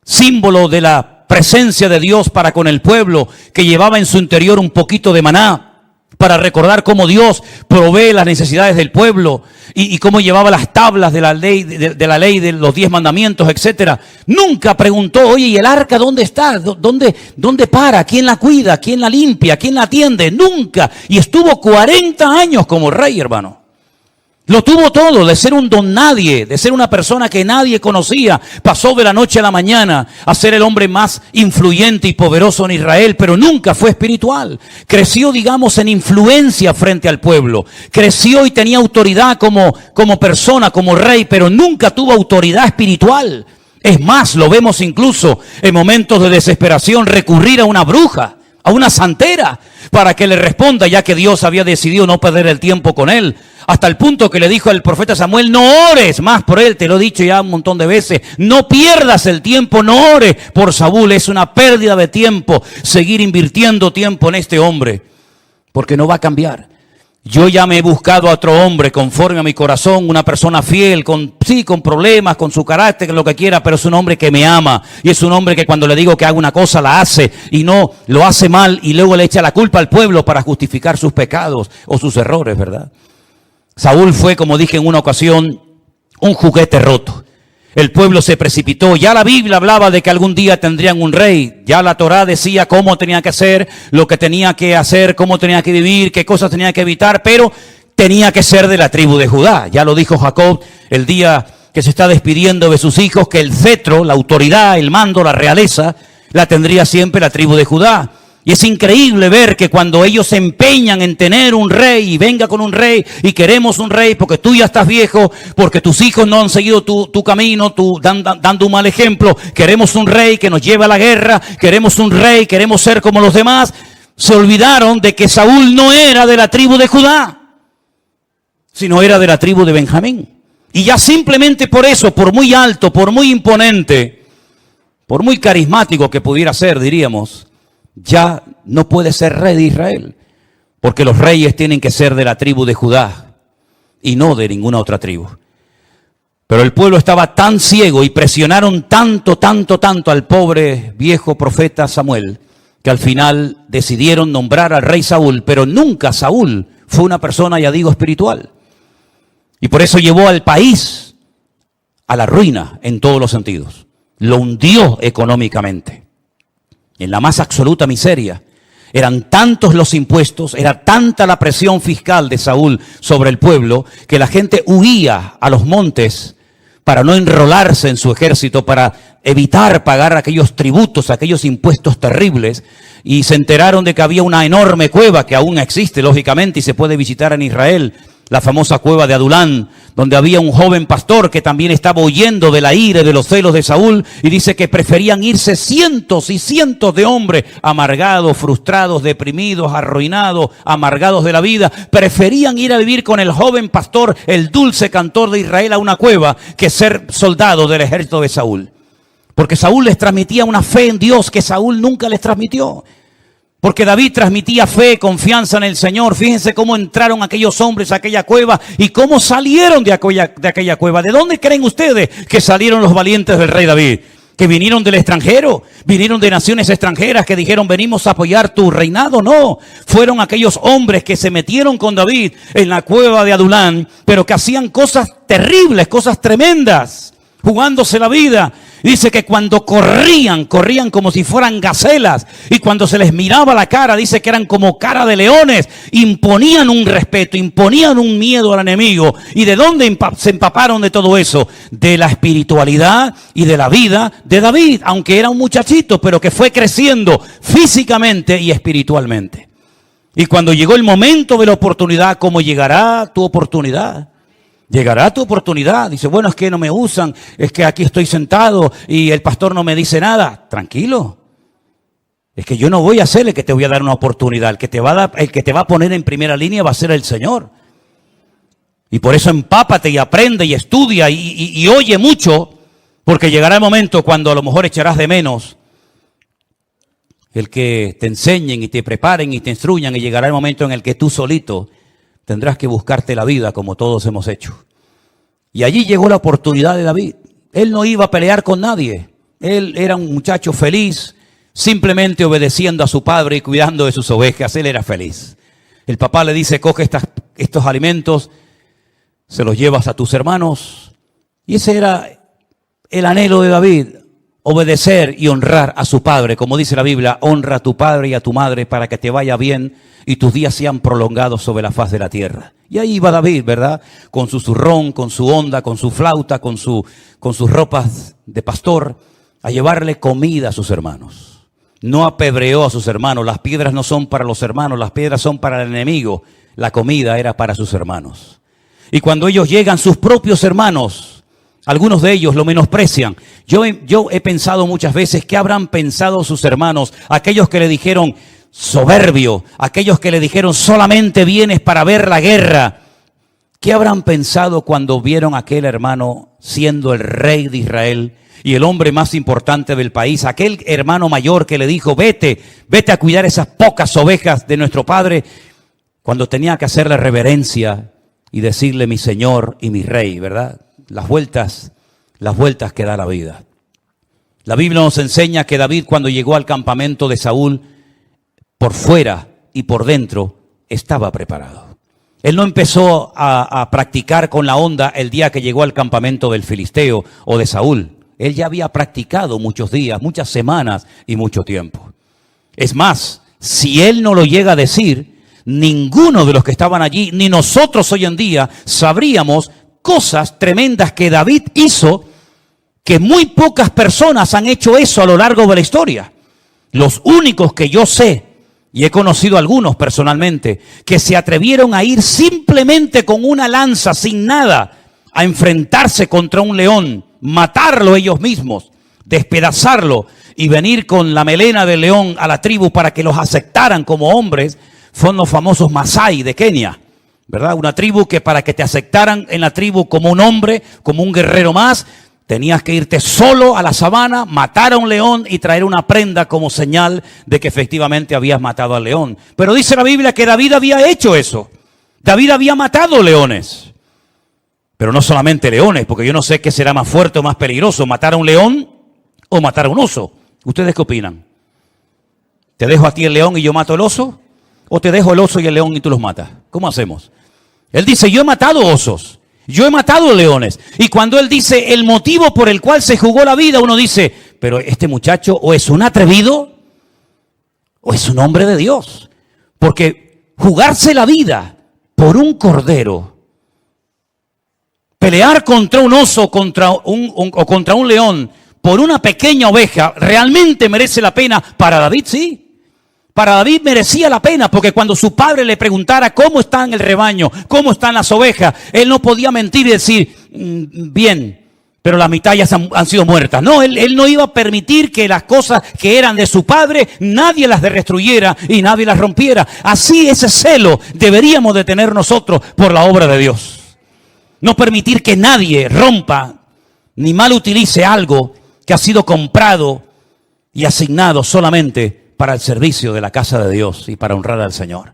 símbolo de la presencia de Dios para con el pueblo, que llevaba en su interior un poquito de maná, para recordar cómo Dios provee las necesidades del pueblo y cómo llevaba las tablas de la ley, de la ley de los 10 mandamientos, etcétera. Nunca preguntó, oye, ¿y el arca dónde está? ¿Dónde para? ¿Quién la cuida? ¿Quién la limpia? ¿Quién la atiende? Nunca. Y estuvo 40 años como rey, hermano. Lo tuvo todo, de ser un don nadie, de ser una persona que nadie conocía. Pasó de la noche a la mañana a ser el hombre más influyente y poderoso en Israel, pero nunca fue espiritual. Creció, digamos, en influencia frente al pueblo. Creció y tenía autoridad como persona, como rey, pero nunca tuvo autoridad espiritual. Es más, lo vemos incluso en momentos de desesperación recurrir a una bruja, a una santera, para que le responda, ya que Dios había decidido no perder el tiempo con él. Hasta el punto que le dijo al profeta Samuel, no ores más por él, te lo he dicho ya un montón de veces, no pierdas el tiempo, no ores por Saúl, es una pérdida de tiempo seguir invirtiendo tiempo en este hombre, porque no va a cambiar. Yo ya me he buscado a otro hombre conforme a mi corazón, una persona fiel, con problemas, con su carácter, lo que quiera, pero es un hombre que me ama. Y es un hombre que cuando le digo que haga una cosa, la hace. Y no lo hace mal y luego le echa la culpa al pueblo para justificar sus pecados o sus errores, ¿verdad? Saúl fue, como dije en una ocasión, un juguete roto. El pueblo se precipitó. Ya la Biblia hablaba de que algún día tendrían un rey. Ya la Torá decía cómo tenía que ser, lo que tenía que hacer, cómo tenía que vivir, qué cosas tenía que evitar, pero tenía que ser de la tribu de Judá. Ya lo dijo Jacob el día que se está despidiendo de sus hijos, que el cetro, la autoridad, el mando, la realeza, la tendría siempre la tribu de Judá. Y es increíble ver que cuando ellos se empeñan en tener un rey y venga con un rey y queremos un rey porque tú ya estás viejo, porque tus hijos no han seguido tu camino, dando un mal ejemplo, queremos un rey que nos lleve a la guerra, queremos un rey, queremos ser como los demás, se olvidaron de que Saúl no era de la tribu de Judá, sino era de la tribu de Benjamín. Y ya simplemente por eso, por muy alto, por muy imponente, por muy carismático que pudiera ser, diríamos, ya no puede ser rey de Israel, porque los reyes tienen que ser de la tribu de Judá y no de ninguna otra tribu. Pero el pueblo estaba tan ciego y presionaron tanto al pobre viejo profeta Samuel, que al final decidieron nombrar al rey Saúl, pero nunca Saúl fue una persona, ya digo, espiritual. Y por eso llevó al país a la ruina en todos los sentidos. Lo hundió económicamente, en la más absoluta miseria. Eran tantos los impuestos, era tanta la presión fiscal de Saúl sobre el pueblo, que la gente huía a los montes para no enrolarse en su ejército, para evitar pagar aquellos tributos, aquellos impuestos terribles, y se enteraron de que había una enorme cueva que aún existe, lógicamente, y se puede visitar en Israel, la famosa cueva de Adulán, donde había un joven pastor que también estaba huyendo de la ira y de los celos de Saúl, y dice que preferían irse cientos y cientos de hombres amargados, frustrados, deprimidos, arruinados, amargados de la vida, preferían ir a vivir con el joven pastor, el dulce cantor de Israel, a una cueva, que ser soldados del ejército de Saúl. Porque Saúl les transmitía una fe en Dios que Saúl nunca les transmitió. Porque David transmitía fe, confianza en el Señor. Fíjense cómo entraron aquellos hombres a aquella cueva y cómo salieron de aquella cueva. ¿De dónde creen ustedes que salieron los valientes del rey David? ¿Que vinieron del extranjero? ¿Vinieron de naciones extranjeras que dijeron venimos a apoyar tu reinado? No, fueron aquellos hombres que se metieron con David en la cueva de Adulán, pero que hacían cosas terribles, cosas tremendas, jugándose la vida. Dice que cuando corrían como si fueran gacelas, y cuando se les miraba la cara, dice que eran como cara de leones, imponían un respeto, imponían un miedo al enemigo. ¿Y de dónde se empaparon de todo eso? De la espiritualidad y de la vida de David, aunque era un muchachito, pero que fue creciendo físicamente y espiritualmente. Y cuando llegó el momento de la oportunidad, ¿cómo llegará tu oportunidad? Llegará tu oportunidad. Dice, bueno, es que no me usan, es que aquí estoy sentado y el pastor no me dice nada. Tranquilo. Es que yo no voy a ser el que te voy a dar una oportunidad. El que te va a poner en primera línea va a ser el Señor. Y por eso empápate y aprende y estudia y oye mucho, porque llegará el momento cuando a lo mejor echarás de menos el que te enseñen y te preparen y te instruyan, y llegará el momento en el que tú solito tendrás que buscarte la vida como todos hemos hecho. Y allí llegó la oportunidad de David. Él no iba a pelear con nadie. Él era un muchacho feliz, simplemente obedeciendo a su padre y cuidando de sus ovejas. Él era feliz. El papá le dice, coge estos alimentos, se los llevas a tus hermanos. Y ese era el anhelo de David, obedecer y honrar a su padre. Como dice la Biblia, honra a tu padre y a tu madre para que te vaya bien y tus días sean prolongados sobre la faz de la tierra. Y ahí iba David, ¿verdad? Con su zurrón, con su onda, con su flauta, con sus ropas de pastor, a llevarle comida a sus hermanos. No apedreó a sus hermanos. Las piedras no son para los hermanos, las piedras son para el enemigo. La comida era para sus hermanos. Y cuando ellos llegan, sus propios hermanos, algunos de ellos lo menosprecian. Yo he pensado muchas veces, ¿qué habrán pensado sus hermanos? Aquellos que le dijeron soberbio, aquellos que le dijeron solamente vienes para ver la guerra. ¿Qué habrán pensado cuando vieron a aquel hermano siendo el rey de Israel y el hombre más importante del país? Aquel hermano mayor que le dijo, vete a cuidar esas pocas ovejas de nuestro padre, cuando tenía que hacerle reverencia y decirle mi Señor y mi Rey, ¿verdad? Las vueltas que da la vida. La Biblia nos enseña que David, cuando llegó al campamento de Saúl, por fuera y por dentro, estaba preparado. Él no empezó a practicar con la onda el día que llegó al campamento del Filisteo o de Saúl. Él ya había practicado muchos días, muchas semanas y mucho tiempo. Es más, si él no lo llega a decir, ninguno de los que estaban allí, ni nosotros hoy en día, sabríamos cosas tremendas que David hizo, que muy pocas personas han hecho eso a lo largo de la historia. Los únicos que yo sé, y he conocido algunos personalmente, que se atrevieron a ir simplemente con una lanza, sin nada, a enfrentarse contra un león, matarlo ellos mismos, despedazarlo y venir con la melena del león a la tribu para que los aceptaran como hombres, fueron los famosos Masái de Kenia, ¿verdad? Una tribu que para que te aceptaran en la tribu como un hombre, como un guerrero más, tenías que irte solo a la sabana, matar a un león y traer una prenda como señal de que efectivamente habías matado al león. Pero dice la Biblia que David había hecho eso. David había matado leones. Pero no solamente leones, porque yo no sé qué será más fuerte o más peligroso, matar a un león o matar a un oso. ¿Ustedes qué opinan? ¿Te dejo a ti el león y yo mato el oso? ¿O te dejo el oso y el león y tú los matas? ¿Cómo hacemos? Él dice, yo he matado osos. Yo he matado leones. Y cuando él dice el motivo por el cual se jugó la vida, uno dice, pero este muchacho o es un atrevido o es un hombre de Dios. Porque jugarse la vida por un cordero, pelear contra un oso o contra un león por una pequeña oveja, ¿realmente merece la pena? Para David sí. Para David merecía la pena, porque cuando su padre le preguntara cómo está en el rebaño, cómo están las ovejas, él no podía mentir y decir, bien, pero la mitad ya han sido muertas. No, él no iba a permitir que las cosas que eran de su padre, nadie las destruyera y nadie las rompiera. Así ese celo deberíamos de tener nosotros por la obra de Dios. No permitir que nadie rompa ni mal utilice algo que ha sido comprado y asignado solamente para el servicio de la casa de Dios y para honrar al Señor.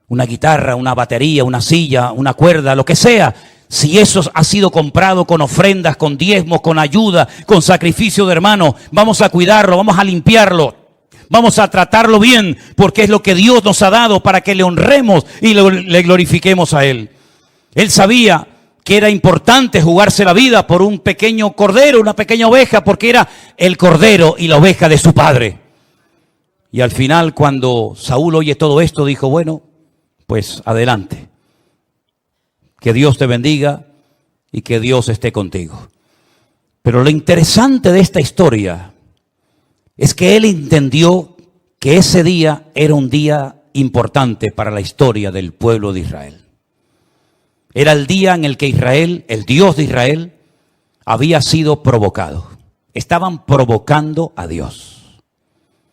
Una guitarra, una batería, una silla, una cuerda, lo que sea. Si eso ha sido comprado con ofrendas, con diezmos, con ayuda, con sacrificio de hermanos, vamos a cuidarlo, vamos a limpiarlo, vamos a tratarlo bien, porque es lo que Dios nos ha dado para que le honremos y le glorifiquemos a Él. Él sabía que era importante jugarse la vida por un pequeño cordero, una pequeña oveja, porque era el cordero y la oveja de su padre. Y al final, cuando Saúl oye todo esto, dijo, bueno, pues adelante. Que Dios te bendiga y que Dios esté contigo. Pero lo interesante de esta historia es que él entendió que ese día era un día importante para la historia del pueblo de Israel. Era el día en el que Israel, el Dios de Israel, había sido provocado. Estaban provocando a Dios.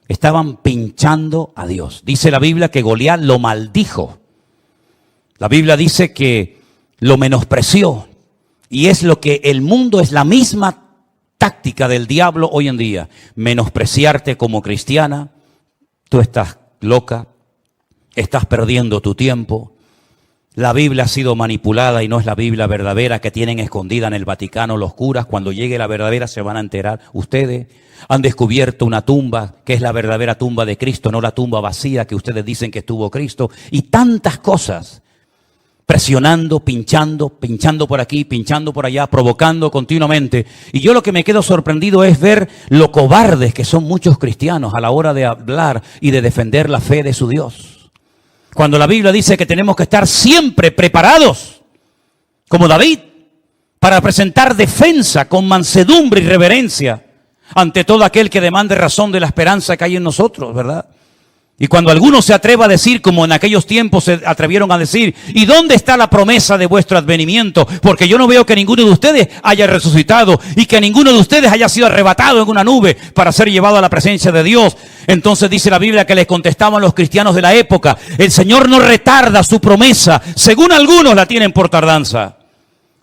Estaban pinchando a Dios. Dice la Biblia que Goliat lo maldijo. La Biblia dice que lo menospreció. Y es lo que el mundo, es la misma táctica del diablo hoy en día. Menospreciarte como cristiana. Tú estás loca. Estás perdiendo tu tiempo. La Biblia ha sido manipulada y no es la Biblia verdadera que tienen escondida en el Vaticano los curas. Cuando llegue la verdadera se van a enterar. Ustedes han descubierto una tumba que es la verdadera tumba de Cristo, no la tumba vacía que ustedes dicen que estuvo Cristo. Y tantas cosas. Presionando, pinchando por aquí, pinchando por allá, provocando continuamente. Y yo lo que me quedo sorprendido es ver lo cobardes que son muchos cristianos a la hora de hablar y de defender la fe de su Dios. Cuando la Biblia dice que tenemos que estar siempre preparados, como David, para presentar defensa con mansedumbre y reverencia ante todo aquel que demande razón de la esperanza que hay en nosotros, ¿verdad? Y cuando alguno se atreva a decir, como en aquellos tiempos se atrevieron a decir, ¿y dónde está la promesa de vuestro advenimiento? Porque yo no veo que ninguno de ustedes haya resucitado y que ninguno de ustedes haya sido arrebatado en una nube para ser llevado a la presencia de Dios. Entonces dice la Biblia que les contestaban los cristianos de la época, el Señor no retarda su promesa, según algunos la tienen por tardanza,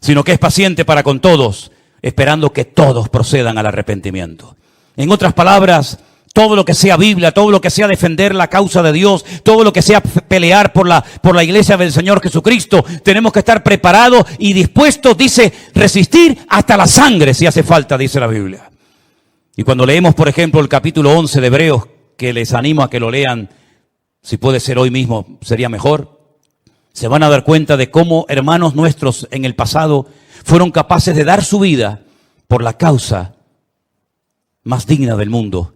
sino que es paciente para con todos, esperando que todos procedan al arrepentimiento. En otras palabras, todo lo que sea Biblia, todo lo que sea defender la causa de Dios, todo lo que sea pelear por la iglesia del Señor Jesucristo, tenemos que estar preparados y dispuestos, dice, resistir hasta la sangre si hace falta, dice la Biblia. Y cuando leemos, por ejemplo, el capítulo 11 de Hebreos, que les animo a que lo lean, si puede ser hoy mismo, sería mejor, se van a dar cuenta de cómo hermanos nuestros en el pasado fueron capaces de dar su vida por la causa más digna del mundo,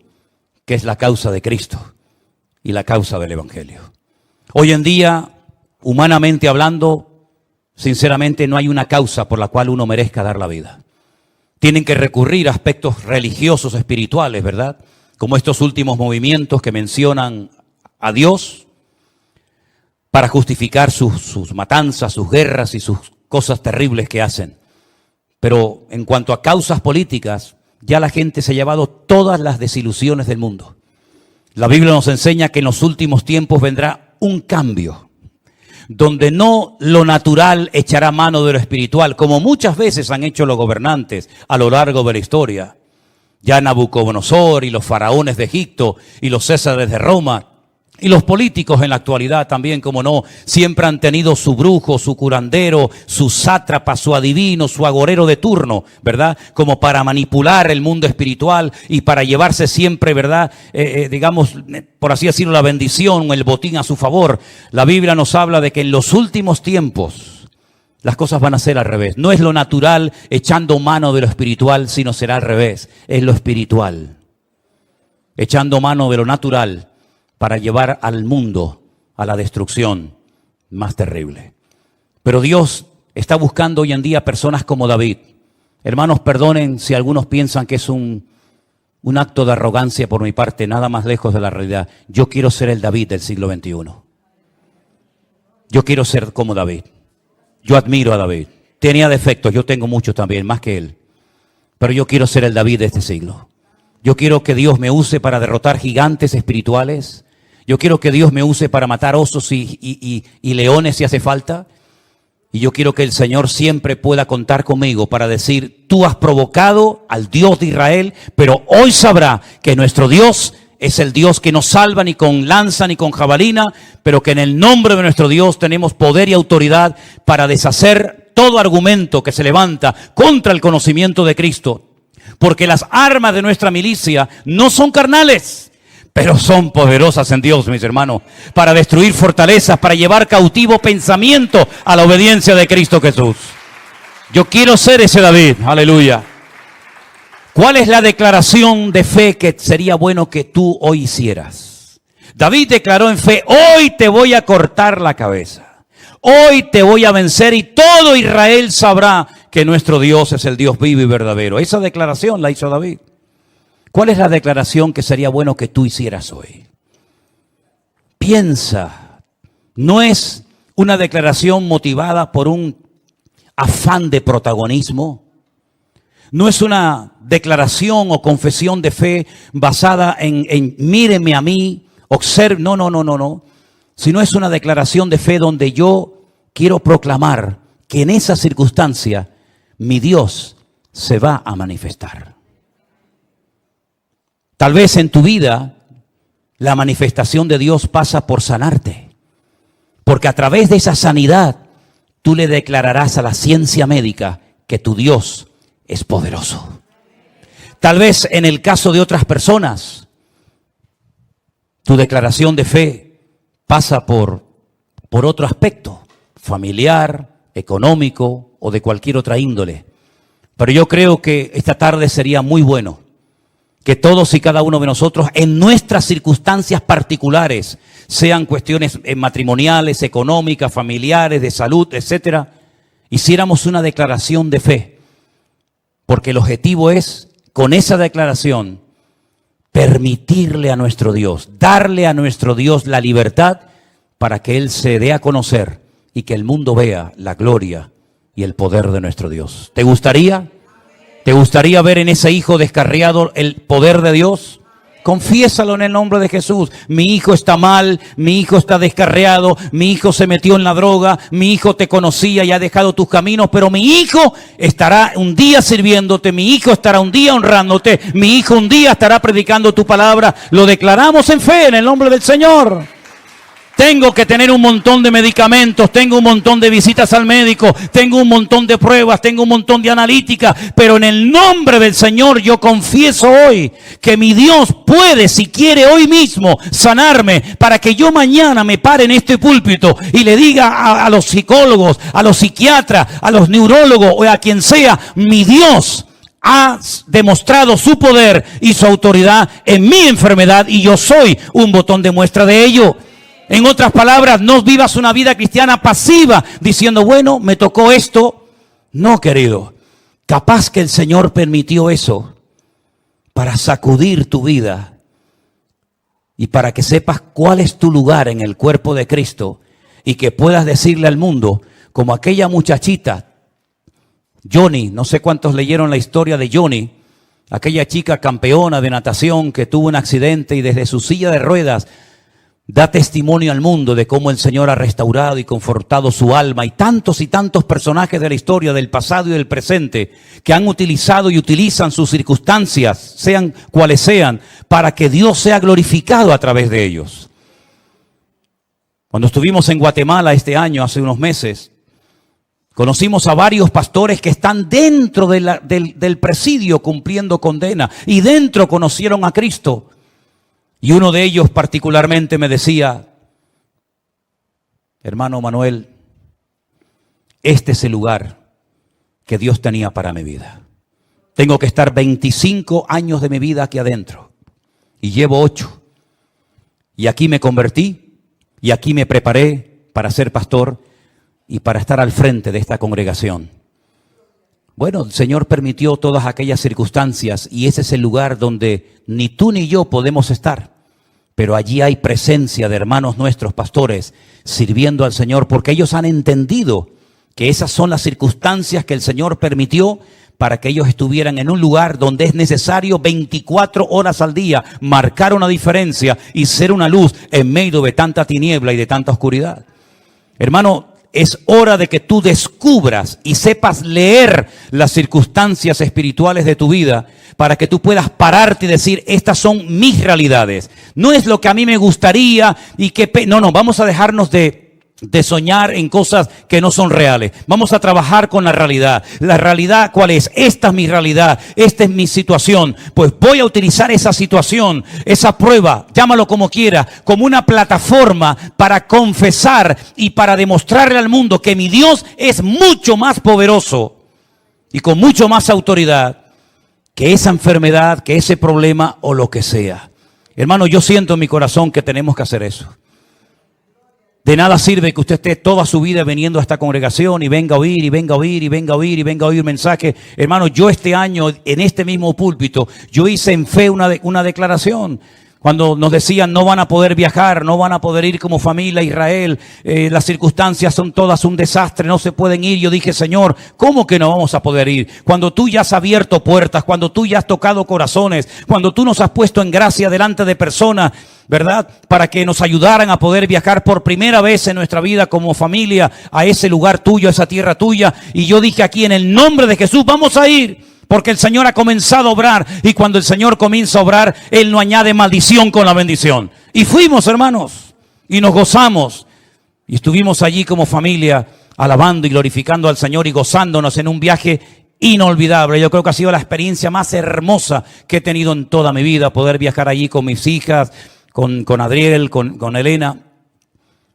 que es la causa de Cristo y la causa del Evangelio. Hoy en día, humanamente hablando, sinceramente no hay una causa por la cual uno merezca dar la vida. Tienen que recurrir a aspectos religiosos, espirituales, ¿verdad? Como estos últimos movimientos que mencionan a Dios para justificar sus matanzas, sus guerras y sus cosas terribles que hacen. Pero en cuanto a causas políticas, ya la gente se ha llevado todas las desilusiones del mundo. La Biblia nos enseña que en los últimos tiempos vendrá un cambio, donde no lo natural echará mano de lo espiritual, como muchas veces han hecho los gobernantes a lo largo de la historia. Ya Nabucodonosor y los faraones de Egipto y los césares de Roma y los políticos en la actualidad también, como no, siempre han tenido su brujo, su curandero, su sátrapa, su adivino, su agorero de turno, ¿verdad? Como para manipular el mundo espiritual y para llevarse siempre, ¿verdad? Digamos, por así decirlo, la bendición, el botín a su favor. La Biblia nos habla de que en los últimos tiempos las cosas van a ser al revés. No es lo natural echando mano de lo espiritual, sino será al revés. Es lo espiritual echando mano de lo natural para llevar al mundo a la destrucción más terrible. Pero Dios está buscando hoy en día personas como David. Hermanos, perdonen si algunos piensan que es un acto de arrogancia por mi parte, nada más lejos de la realidad. Yo quiero ser el David del siglo XXI. Yo quiero ser como David. Yo admiro a David. Tenía defectos, yo tengo muchos también, más que él. Pero yo quiero ser el David de este siglo. Yo quiero que Dios me use para derrotar gigantes espirituales. Yo quiero que Dios me use para matar osos y leones si hace falta. Y yo quiero que el Señor siempre pueda contar conmigo para decir, tú has provocado al Dios de Israel, pero hoy sabrá que nuestro Dios es el Dios que no salva ni con lanza ni con jabalina, pero que en el nombre de nuestro Dios tenemos poder y autoridad para deshacer todo argumento que se levanta contra el conocimiento de Cristo. Porque las armas de nuestra milicia no son carnales, pero son poderosas en Dios, mis hermanos, para destruir fortalezas, para llevar cautivo pensamiento a la obediencia de Cristo Jesús. Yo quiero ser ese David, aleluya. ¿Cuál es la declaración de fe que sería bueno que tú hoy hicieras? David declaró en fe, hoy te voy a cortar la cabeza, hoy te voy a vencer y todo Israel sabrá que nuestro Dios es el Dios vivo y verdadero. Esa declaración la hizo David. ¿Cuál es la declaración que sería bueno que tú hicieras hoy? Piensa, no es una declaración motivada por un afán de protagonismo, no es una declaración o confesión de fe basada en míreme a mí, observe, no, sino es una declaración de fe donde yo quiero proclamar que en esa circunstancia mi Dios se va a manifestar. Tal vez en tu vida la manifestación de Dios pasa por sanarte, porque a través de esa sanidad tú le declararás a la ciencia médica que tu Dios es poderoso. Tal vez en el caso de otras personas, tu declaración de fe pasa por otro aspecto, familiar, económico o de cualquier otra índole. Pero yo creo que esta tarde sería muy bueno que todos y cada uno de nosotros en nuestras circunstancias particulares, sean cuestiones matrimoniales, económicas, familiares, de salud, etcétera, hiciéramos una declaración de fe. Porque el objetivo es, con esa declaración, permitirle a nuestro Dios, darle a nuestro Dios la libertad para que Él se dé a conocer y que el mundo vea la gloria y el poder de nuestro Dios. ¿Te gustaría? ¿Te gustaría ver en ese hijo descarriado el poder de Dios? Confiésalo en el nombre de Jesús. Mi hijo está mal, mi hijo está descarriado, mi hijo se metió en la droga, mi hijo te conocía y ha dejado tus caminos, pero mi hijo estará un día sirviéndote, mi hijo estará un día honrándote, mi hijo un día estará predicando tu palabra. Lo declaramos en fe en el nombre del Señor. Tengo que tener un montón de medicamentos, tengo un montón de visitas al médico, tengo un montón de pruebas, tengo un montón de analítica, pero en el nombre del Señor yo confieso hoy que mi Dios puede, si quiere hoy mismo, sanarme para que yo mañana me pare en este púlpito y le diga a los psicólogos, a los psiquiatras, a los neurólogos o a quien sea, mi Dios ha demostrado su poder y su autoridad en mi enfermedad y yo soy un botón de muestra de ello. En otras palabras, no vivas una vida cristiana pasiva diciendo, bueno, me tocó esto. No, querido, capaz que el Señor permitió eso para sacudir tu vida y para que sepas cuál es tu lugar en el cuerpo de Cristo y que puedas decirle al mundo, como aquella muchachita, Johnny, no sé cuántos leyeron la historia de Johnny, aquella chica campeona de natación que tuvo un accidente y desde su silla de ruedas da testimonio al mundo de cómo el Señor ha restaurado y confortado su alma, y tantos personajes de la historia del pasado y del presente que han utilizado y utilizan sus circunstancias, sean cuales sean, para que Dios sea glorificado a través de ellos. Cuando estuvimos en Guatemala este año, hace unos meses, conocimos a varios pastores que están dentro del presidio cumpliendo condena y dentro conocieron a Cristo. Y uno de ellos particularmente me decía, hermano Manuel, este es el lugar que Dios tenía para mi vida. Tengo que estar 25 años de mi vida aquí adentro y llevo 8. Y aquí me convertí, y aquí me preparé para ser pastor y para estar al frente de esta congregación. Bueno, el Señor permitió todas aquellas circunstancias y ese es el lugar donde ni tú ni yo podemos estar. Pero allí hay presencia de hermanos nuestros, pastores, sirviendo al Señor, porque ellos han entendido que esas son las circunstancias que el Señor permitió para que ellos estuvieran en un lugar donde es necesario 24 horas al día marcar una diferencia y ser una luz en medio de tanta tiniebla y de tanta oscuridad. Hermano, es hora de que tú descubras y sepas leer las circunstancias espirituales de tu vida para que tú puedas pararte y decir, estas son mis realidades. No es lo que a mí me gustaría y que... No, vamos a dejarnos de soñar en cosas que no son reales. Vamos a trabajar con la realidad. ¿La realidad cuál es? Esta es mi realidad, esta es mi situación. Pues voy a utilizar esa situación, esa prueba, llámalo como quiera, como una plataforma para confesar y para demostrarle al mundo que mi Dios es mucho más poderoso y con mucho más autoridad que esa enfermedad, que ese problema o lo que sea. Hermano, yo siento en mi corazón que tenemos que hacer eso. De nada sirve que usted esté toda su vida viniendo a esta congregación y venga a oír, y venga a oír, y venga a oír, y venga a oír mensajes. Hermano, yo este año, en este mismo púlpito, yo hice en fe una declaración. Cuando nos decían no van a poder viajar, no van a poder ir como familia a Israel, las circunstancias son todas un desastre, no se pueden ir. Yo dije, Señor, ¿cómo que no vamos a poder ir? Cuando tú ya has abierto puertas, cuando tú ya has tocado corazones, cuando tú nos has puesto en gracia delante de personas, ¿verdad? Para que nos ayudaran a poder viajar por primera vez en nuestra vida como familia a ese lugar tuyo, a esa tierra tuya. Y yo dije aquí en el nombre de Jesús, vamos a ir. Porque el Señor ha comenzado a obrar y cuando el Señor comienza a obrar, Él no añade maldición con la bendición. Y fuimos, hermanos, y nos gozamos. Y estuvimos allí como familia, alabando y glorificando al Señor y gozándonos en un viaje inolvidable. Yo creo que ha sido la experiencia más hermosa que he tenido en toda mi vida, poder viajar allí con mis hijas, con Adriel, con Elena.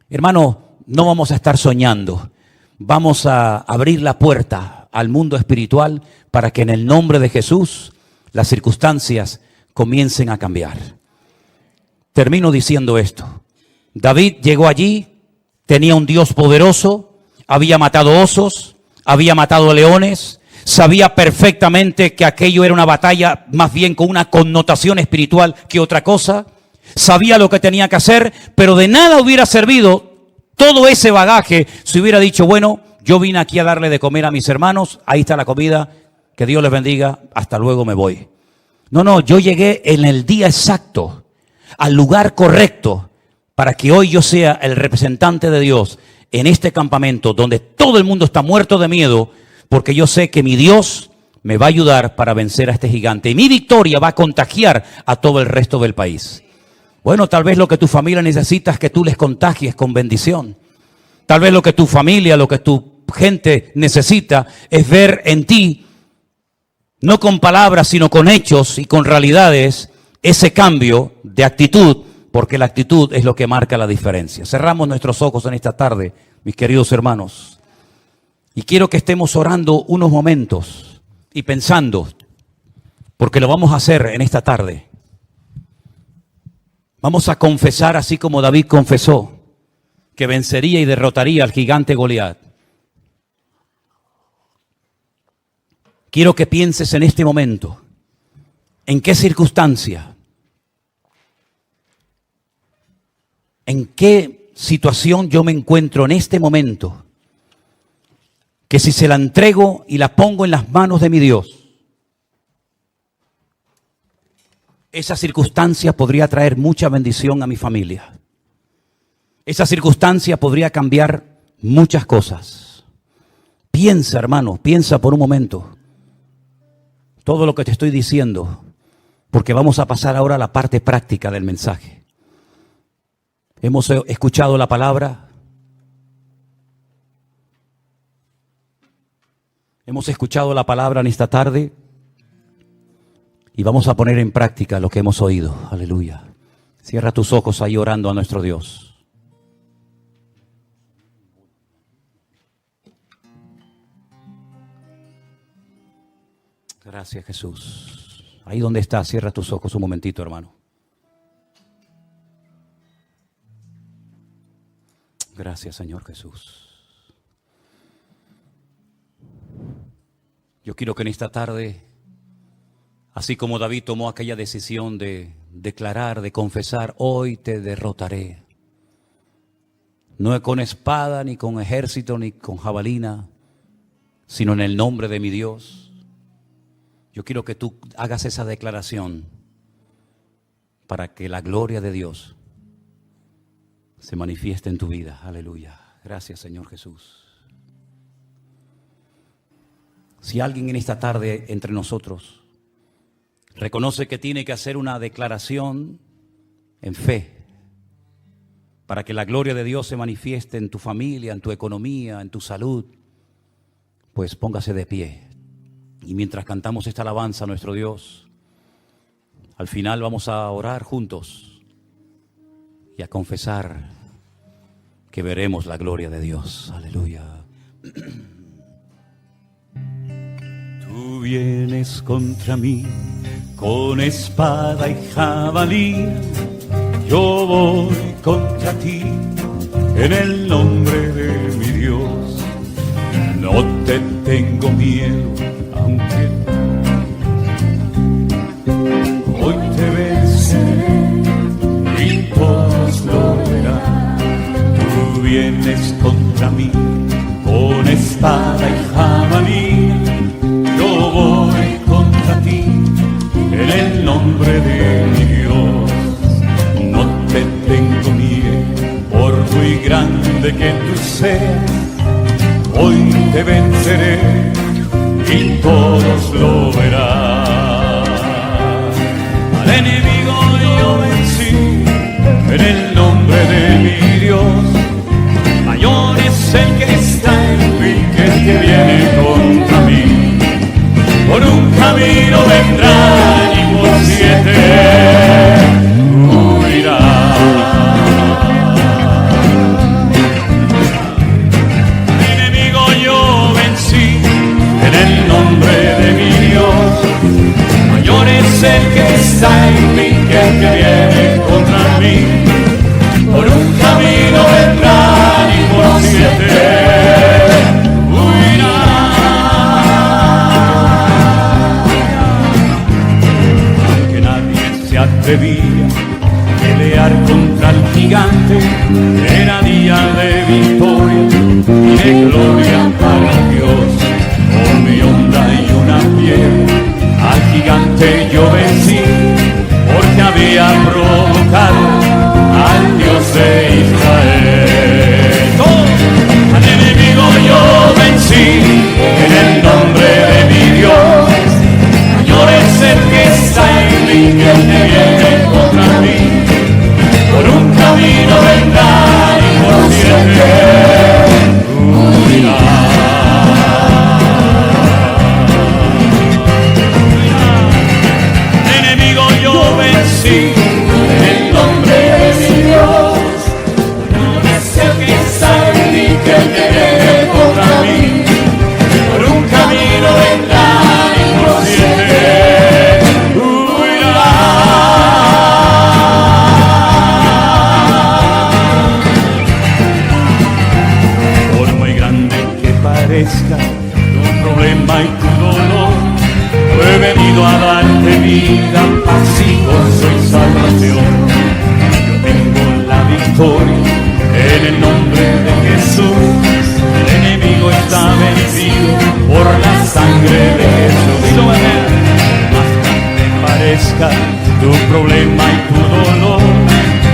Hermano, no vamos a estar soñando. Vamos a abrir la puerta al mundo espiritual para que en el nombre de Jesús las circunstancias comiencen a cambiar. Termino diciendo esto. David llegó allí, tenía un Dios poderoso, había matado osos, había matado leones, sabía perfectamente que aquello era una batalla más bien con una connotación espiritual que otra cosa. Sabía lo que tenía que hacer, pero de nada hubiera servido todo ese bagaje si hubiera dicho, bueno, yo vine aquí a darle de comer a mis hermanos, ahí está la comida, que Dios les bendiga, hasta luego me voy. No, yo llegué en el día exacto, al lugar correcto, para que hoy yo sea el representante de Dios en este campamento donde todo el mundo está muerto de miedo, porque yo sé que mi Dios me va a ayudar para vencer a este gigante. Y mi victoria va a contagiar a todo el resto del país. Bueno, tal vez lo que tu familia necesita es que tú les contagies con bendición. Tal vez lo que tu familia, lo que tu gente necesita es ver en ti, no con palabras, sino con hechos y con realidades, ese cambio de actitud, porque la actitud es lo que marca la diferencia. Cerramos nuestros ojos en esta tarde, mis queridos hermanos, y quiero que estemos orando unos momentos y pensando, porque lo vamos a hacer en esta tarde. Vamos a confesar así como David confesó, que vencería y derrotaría al gigante Goliat. Quiero que pienses en este momento, en qué circunstancia, en qué situación yo me encuentro en este momento, que si se la entrego y la pongo en las manos de mi Dios, esa circunstancia podría traer mucha bendición a mi familia. Esa circunstancia podría cambiar muchas cosas. Piensa, hermano, piensa por un momento todo lo que te estoy diciendo, porque vamos a pasar ahora a la parte práctica del mensaje. Hemos escuchado la palabra, hemos escuchado la palabra en esta tarde y vamos a poner en práctica lo que hemos oído. Aleluya. Cierra tus ojos ahí orando a nuestro Dios. Gracias, Jesús. Ahí donde estás, cierra tus ojos un momentito, hermano. Gracias, Señor Jesús. Yo quiero que en esta tarde, así como David tomó aquella decisión de declarar, de confesar, hoy te derrotaré. No con espada, ni con ejército, ni con jabalina, sino en el nombre de mi Dios. Yo quiero que tú hagas esa declaración para que la gloria de Dios se manifieste en tu vida. Aleluya. Gracias, Señor Jesús. Si alguien en esta tarde entre nosotros reconoce que tiene que hacer una declaración en fe para que la gloria de Dios se manifieste en tu familia, en tu economía, en tu salud, pues póngase de pie. Y mientras cantamos esta alabanza a nuestro Dios, al final vamos a orar juntos y a confesar que veremos la gloria de Dios. Aleluya. Tú vienes contra mí con espada y jabalina, yo voy contra ti en el nombre de mi Dios. No te tengo miedo, aunque hoy te venceré y todos lo verán. Tú vienes contra mí con espada y jabalina, yo voy contra ti en el nombre de mi Dios. No te tengo miedo, por muy grande que tú seas, hoy te venceré y todos lo verán. Al enemigo yo vencí en el nombre de mi Dios. Mayor es el que está en mí que el que viene contra mí. Por un camino vendrá y por 7 huirá. Al enemigo yo vencí en el nombre de mi Dios. Mayor es el que está en mí que el que viene contra mí. Por un camino vendrá y por 7 huirá. Atrevía a pelear contra el gigante, era día de victoria y de gloria para Dios. Con mi onda y una piedra al gigante yo vencí, porque había provocado al Dios de Israel. ¡Oh! Al enemigo yo vencí en el nombre de mi Dios. Mayor es el que está en mí que el que viene contra mí. Por un camino vendrá y por 7 huirá. Enemigo yo vencí en el nombre de mi Dios. Mayor es el que está en mí que el que viene contra mí. Por un camino vendrá y por 7 huirá. Por muy grande que parezca tu problema y tu dolor, yo he venido a darte vida, paz y gozo y salvación. Yo tengo la victoria en el nombre de Jesús. El enemigo está vencido por la sangre de Jesús. Más grande parezca tu problema y tu dolor,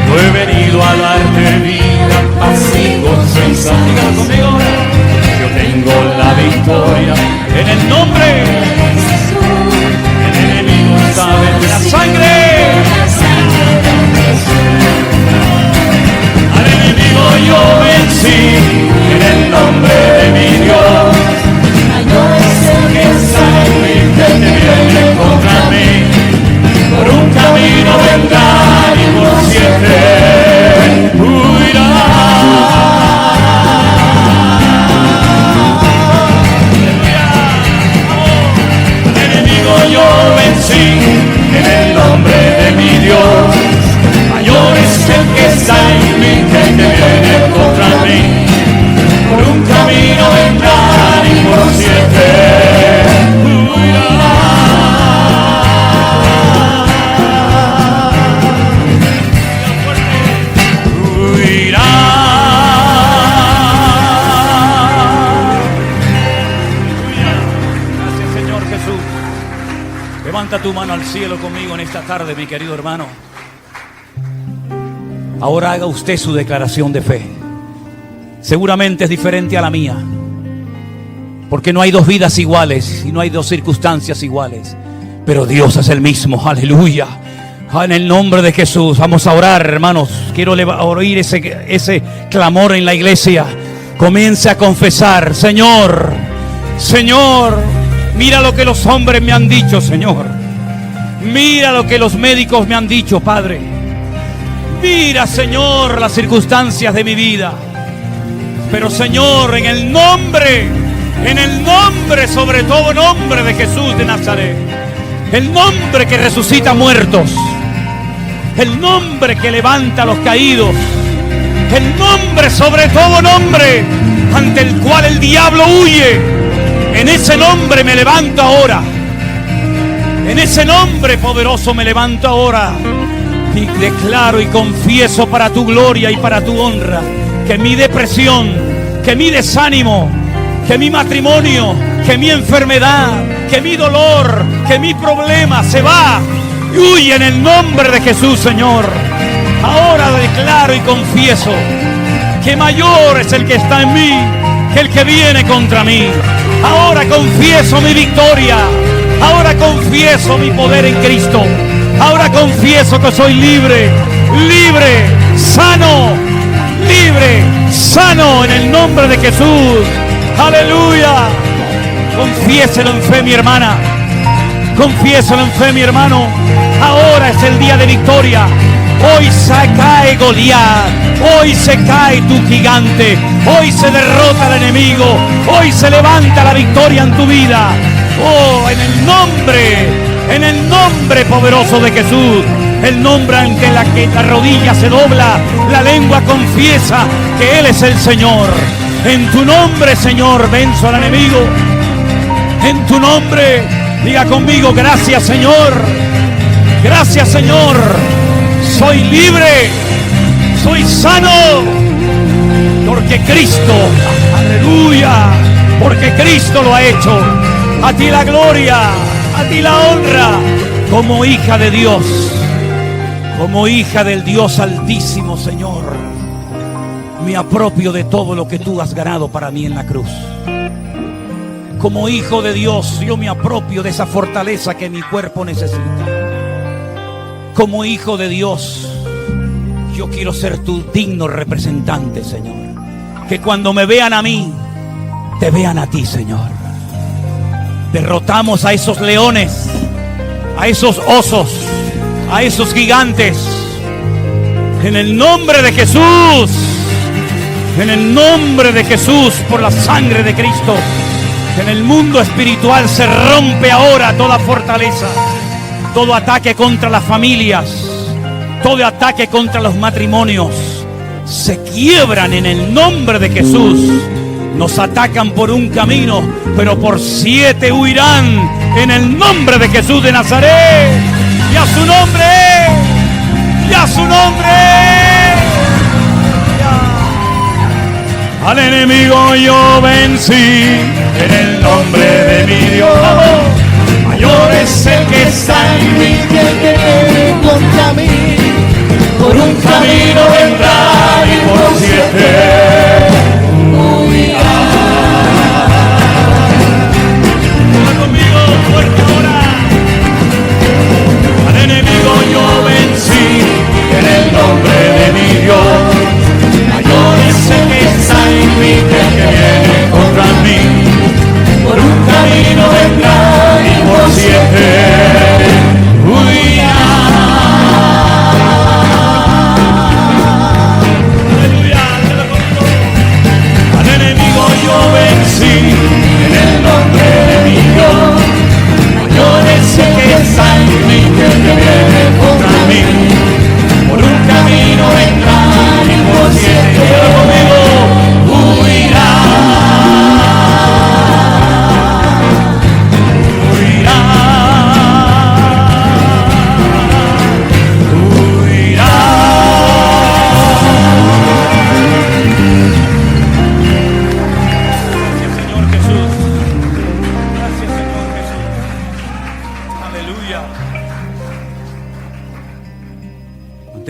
yo he venido a darte vida, paz y gozo y salvación. Yo tengo la victoria en el nombre de Jesús. El enemigo está vencido. La sangre. Al enemigo yo vencí en el nombre de mi Dios. Mayor es el que está en mí que el que viene contra mí. Por un camino vendrá y por 7 huirá. Levanta tu mano al cielo conmigo en esta tarde, mi querido hermano. Ahora haga usted su declaración de fe. Seguramente es diferente a la mía, porque no hay dos vidas iguales y no hay dos circunstancias iguales, pero Dios es el mismo. Aleluya. En el nombre de Jesús vamos a orar, hermanos. Quiero oír ese clamor en la iglesia. Comience a confesar: Señor, Señor, mira lo que los hombres me han dicho, Señor. Mira lo que los médicos me han dicho, Padre. Mira, Señor, las circunstancias de mi vida. Pero, Señor, en el nombre, sobre todo nombre de Jesús de Nazaret, el nombre que resucita muertos, el nombre que levanta a los caídos, el nombre, sobre todo nombre, ante el cual el diablo huye. En ese nombre me levanto ahora. En ese nombre poderoso me levanto ahora. Y declaro y confieso para tu gloria y para tu honra que mi depresión, que mi desánimo, que mi matrimonio, que mi enfermedad, que mi dolor, que mi problema se va y huye en el nombre de Jesús, Señor. Ahora declaro y confieso que mayor es el que está en mí que el que viene contra mí. Ahora confieso mi victoria. Ahora confieso mi poder en Cristo. Ahora confieso que soy libre, sano en el nombre de Jesús. Aleluya. Confiéselo en fe, mi hermana. Confiéselo en fe, mi hermano. Ahora es el día de victoria. Hoy se cae Goliat. Hoy se cae tu gigante. Hoy se derrota al enemigo. Hoy se levanta la victoria en tu vida. Oh, en el nombre poderoso de Jesús. El nombre ante la que la rodilla se dobla, la lengua confiesa que Él es el Señor. En tu nombre, Señor, venzo al enemigo. En tu nombre, diga conmigo: gracias, Señor. Gracias, Señor. Soy libre, soy sano, porque Cristo, aleluya, porque Cristo lo ha hecho. A ti la gloria, a ti la honra, como hija de Dios, como hija del Dios Altísimo, Señor. Me apropio de todo lo que tú has ganado para mí en la cruz. Como hijo de Dios, yo me apropio de esa fortaleza que mi cuerpo necesita. Como hijo de Dios, yo quiero ser tu digno representante, Señor. Que cuando me vean a mí, te vean a ti, Señor. Derrotamos a esos leones, a esos osos, a esos gigantes. En el nombre de Jesús. En el nombre de Jesús, por la sangre de Cristo. En el mundo espiritual se rompe ahora toda fortaleza. Todo ataque contra las familias, todo ataque contra los matrimonios, se quiebran en el nombre de Jesús. Nos atacan por un camino, pero por 7 huirán en el nombre de Jesús de Nazaret. Y a su nombre, y a su nombre. Al enemigo yo vencí en el nombre de mi Dios. Mayor es el que está en mí que el que viene contra mí. Por un camino vendrá y por 7 huirá. Habla conmigo fuerte ahora. Al enemigo yo vencí en el nombre de mi Dios. Mayor es el que está en mí que el que viene contra mí. Por un camino vendrá y por 7 huirá. Aleluya, al enemigo yo vencí en el nombre de mi Dios. Mayor es el que está en mí que el que viene contra mí. Por un camino vendrá y por 7 huirá.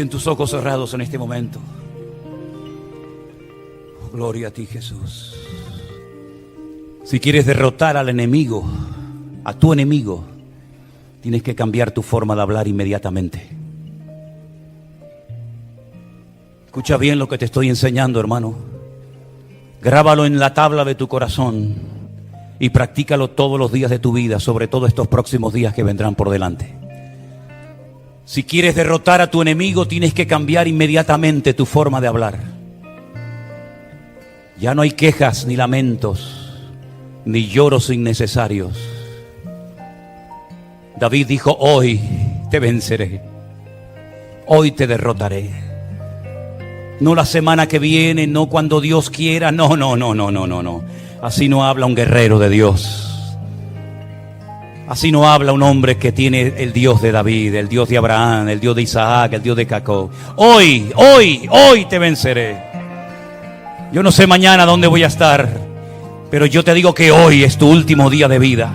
Mantén tus ojos cerrados en este momento. Gloria a ti, Jesús. Si quieres derrotar al enemigo, a tu enemigo, tienes que cambiar tu forma de hablar inmediatamente. Escucha bien lo que te estoy enseñando, hermano. Grábalo en la tabla de tu corazón y practícalo todos los días de tu vida, sobre todo estos próximos días que vendrán por delante. Si quieres derrotar a tu enemigo, tienes que cambiar inmediatamente tu forma de hablar. Ya no hay quejas ni lamentos, ni lloros innecesarios. David dijo: hoy te venceré, hoy te derrotaré. No la semana que viene, no cuando Dios quiera, no. Así no habla un guerrero de Dios. Así no habla un hombre que tiene el Dios de David, el Dios de Abraham, el Dios de Isaac, el Dios de Jacob. Hoy te venceré. Yo no sé mañana dónde voy a estar, pero yo te digo que hoy es tu último día de vida.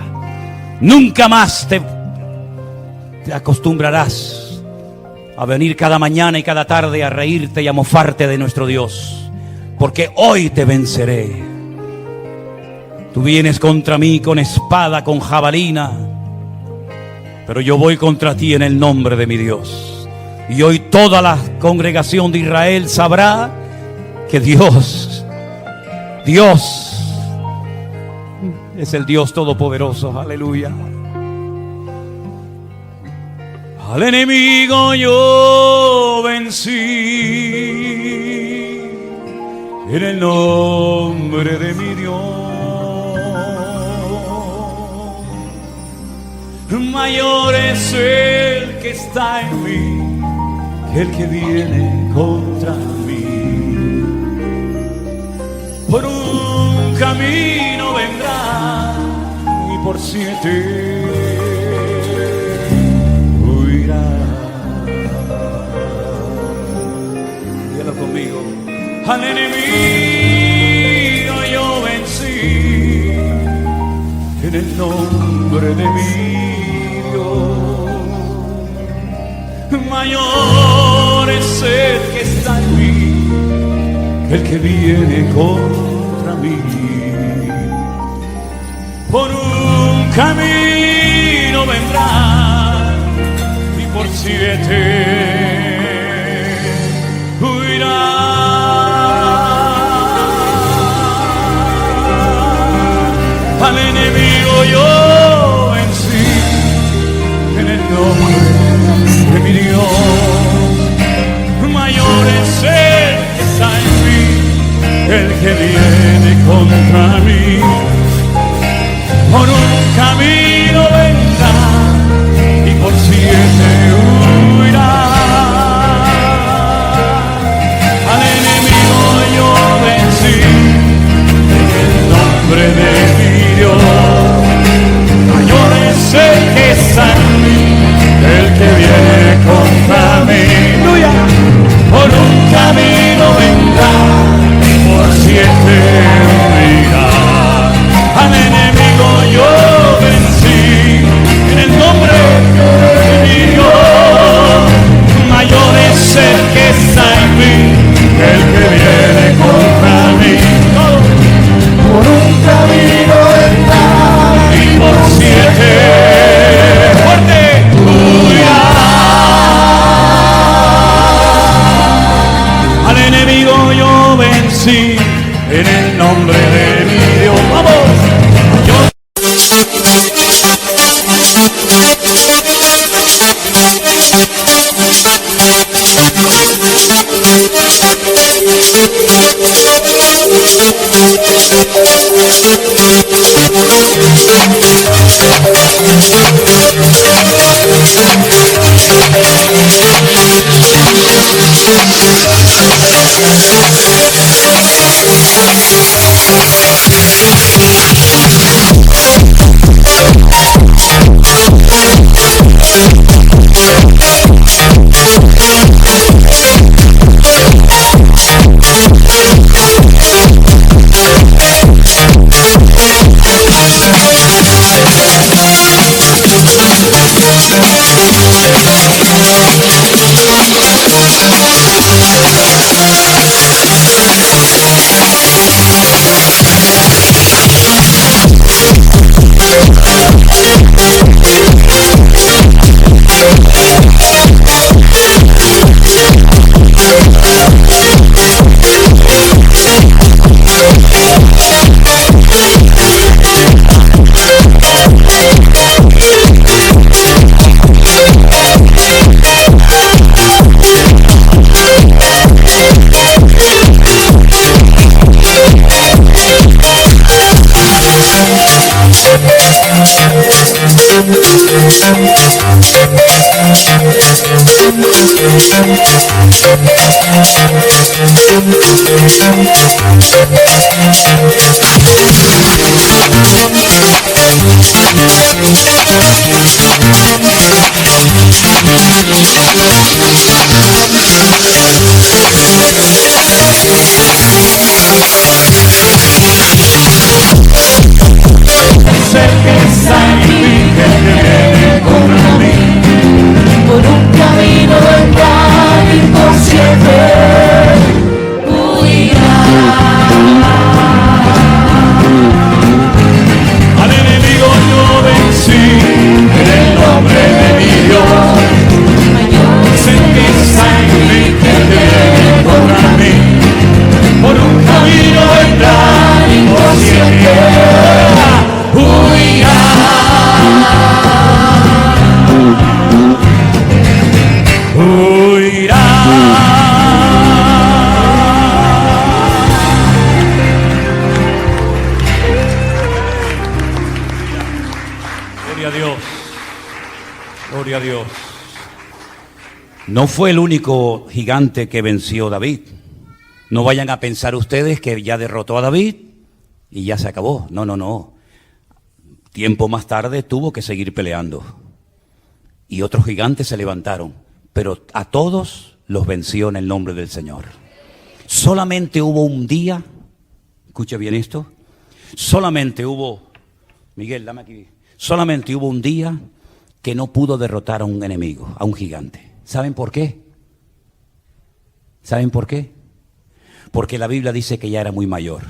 Nunca más te acostumbrarás a venir cada mañana y cada tarde a reírte y a mofarte de nuestro Dios, porque hoy te venceré. Tú vienes contra mí con espada, con jabalina, pero yo voy contra ti en el nombre de mi Dios. Y hoy toda la congregación de Israel sabrá que Dios es el Dios todopoderoso. Aleluya. Al enemigo yo vencí en el nombre de mi Dios. Mayor es el que está en mí que el que viene contra mí. Por un camino vendrá y por 7 huirá. Dígalo conmigo. Al enemigo yo vencí en el nombre de mi mayor es el que está en mí que el que viene contra mí. Por un camino vendrá y por 7 huirá. Al enemigo yo vencí en el nombre de mi Dios. Mayor es el que está en mí, el que viene contra mí. Por un camino vendrá y por 7 huirá. Al enemigo yo vencí en el nombre de mi Dios. Mayor es el que está en mí, el que viene contra mí. ¡Aleluya! Por un camino vendrá y por 7 huirá. Al enemigo yo vencí en el nombre de mi Dios. Mayor es el que está en mí, el que viene contra mí. Por un camino vendrá y por 7 fuerte huirá. Al enemigo yo vencí en el nombre de mi Dios. ¡Vamos! Yo Sé que está en mí, que viene contra mí, por un camino del cual imposible huirá. Al enemigo yo vencí, en el nombre de mi Dios. Sé que está en mí, que viene contra mí, por un camino del cual imposible huirá. Huirá. Gloria a Dios. Gloria a Dios. No fue el único gigante que venció David. No vayan a pensar ustedes que ya derrotó a David y ya se acabó. No, no, no. Tiempo más tarde tuvo que seguir peleando. Y otros gigantes se levantaron. Pero a todos los venció en el nombre del Señor. Solamente hubo un día, escuche bien esto, solamente hubo, Miguel, dame aquí, solamente hubo un día que no pudo derrotar a un enemigo, a un gigante. ¿Saben por qué? ¿Saben por qué? Porque la Biblia dice que ya era muy mayor.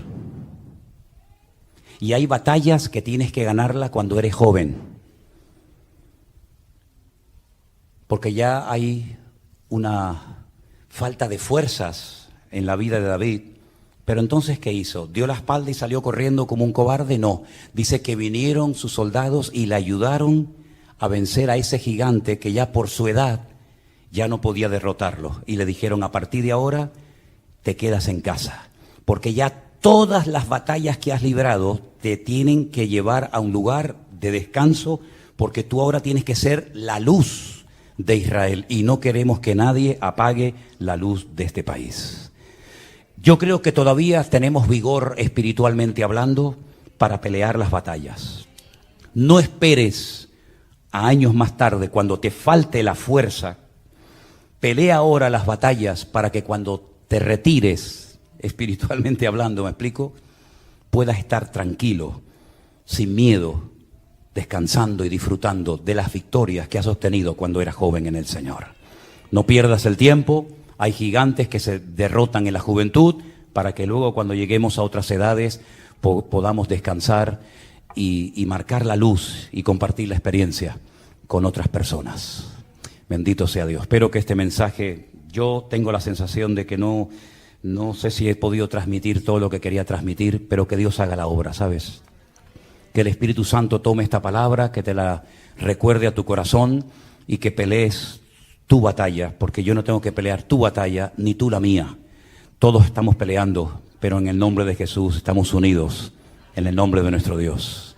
Y hay batallas que tienes que ganarla cuando eres joven. Porque ya hay una falta de fuerzas en la vida de David. Pero entonces, ¿qué hizo? ¿Dio la espalda y salió corriendo como un cobarde? No. Dice que vinieron sus soldados y le ayudaron a vencer a ese gigante que ya por su edad ya no podía derrotarlo. Y le dijeron, a partir de ahora te quedas en casa. Porque ya todas las batallas que has librado te tienen que llevar a un lugar de descanso, porque tú ahora tienes que ser la luz de Israel y no queremos que nadie apague la luz de este país. Yo creo que todavía tenemos vigor espiritualmente hablando para pelear las batallas. No esperes a años más tarde, cuando te falte la fuerza. Pelea ahora las batallas para que cuando te retires, espiritualmente hablando, ¿me explico?, puedas estar tranquilo, sin miedo, descansando y disfrutando de las victorias que has obtenido cuando eras joven en el Señor. No pierdas el tiempo. Hay gigantes que se derrotan en la juventud para que luego, cuando lleguemos a otras edades, podamos descansar y marcar la luz y compartir la experiencia con otras personas. Bendito sea Dios. Espero que este mensaje, yo tengo la sensación de que no sé si he podido transmitir todo lo que quería transmitir, pero que Dios haga la obra, ¿sabes? Que el Espíritu Santo tome esta palabra, que te la recuerde a tu corazón y que pelees tu batalla, porque yo no tengo que pelear tu batalla ni tú la mía. Todos estamos peleando, pero en el nombre de Jesús estamos unidos, en el nombre de nuestro Dios.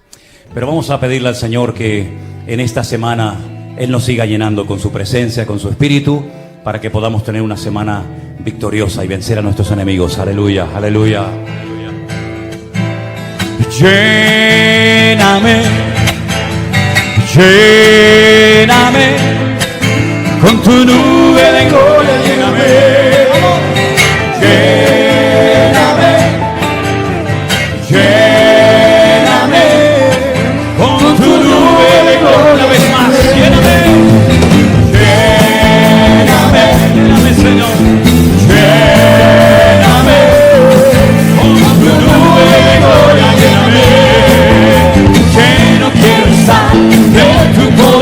Pero vamos a pedirle al Señor que en esta semana Él nos siga llenando con su presencia, con su Espíritu, para que podamos tener una semana victoriosa y vencer a nuestros enemigos. Aleluya, aleluya. Lléname, lléname, con tu nube de gloria, lléname, lléname, lléname, con tu nube de gloria, una vez más, lléname, lléname, lléname, Señor, lléname, con tu nube de gloria, lléname. Que no quiero estar de tu poder.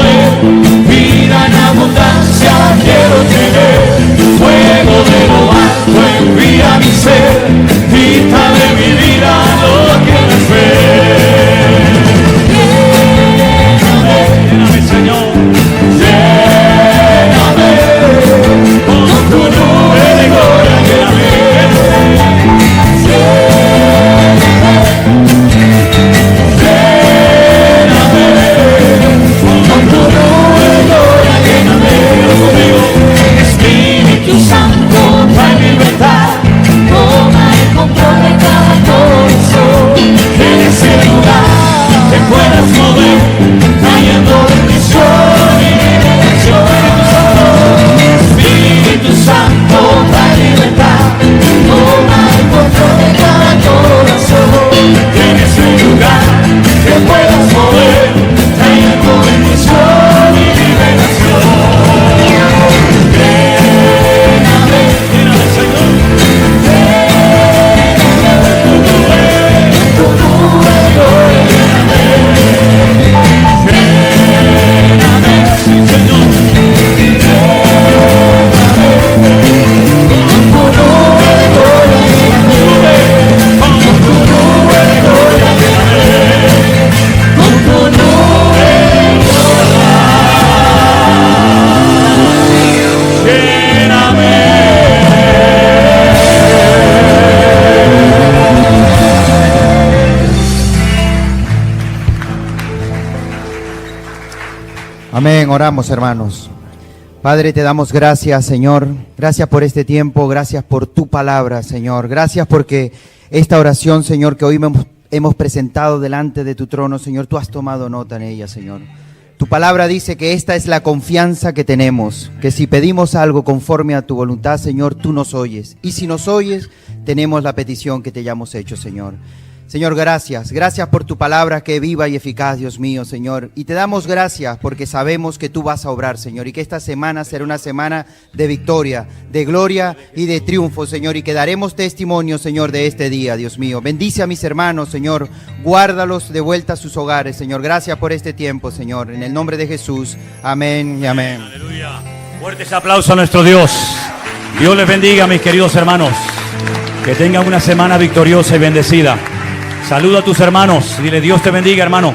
Amén, oramos, hermanos. Padre, te damos gracias, Señor. Gracias por este tiempo, gracias por tu palabra, Señor. Gracias porque esta oración, Señor, que hoy hemos presentado delante de tu trono, Señor, tú has tomado nota en ella, Señor. Tu palabra dice que esta es la confianza que tenemos, que si pedimos algo conforme a tu voluntad, Señor, tú nos oyes. Y si nos oyes, tenemos la petición que te hayamos hecho, Señor. Señor, gracias. Gracias por tu palabra que es viva y eficaz, Dios mío, Señor. Y te damos gracias porque sabemos que tú vas a obrar, Señor, y que esta semana será una semana de victoria, de gloria y de triunfo, Señor, y que daremos testimonio, Señor, de este día, Dios mío. Bendice a mis hermanos, Señor. Guárdalos de vuelta a sus hogares, Señor. Gracias por este tiempo, Señor. En el nombre de Jesús. Amén y amén. Aleluya. Fuertes aplausos a nuestro Dios. Dios les bendiga, mis queridos hermanos. Que tengan una semana victoriosa y bendecida. Saluda a tus hermanos, dile Dios te bendiga, hermano.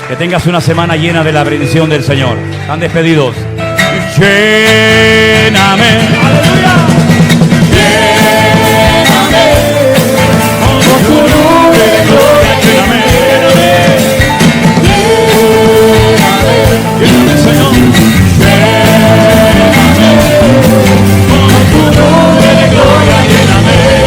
Que tengas una semana llena de la bendición del Señor. Están despedidos. Lléname. Aleluya. Lléname. Con tu nube de gloria, lléname. Lléname. Lléname, Señor. Lléname. Con tu nube de gloria, lléname.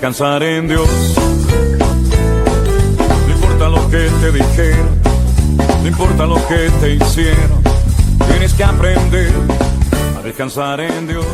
Descansar en Dios. No importa lo que te dijeron, no importa lo que te hicieron, tienes que aprender a descansar en Dios.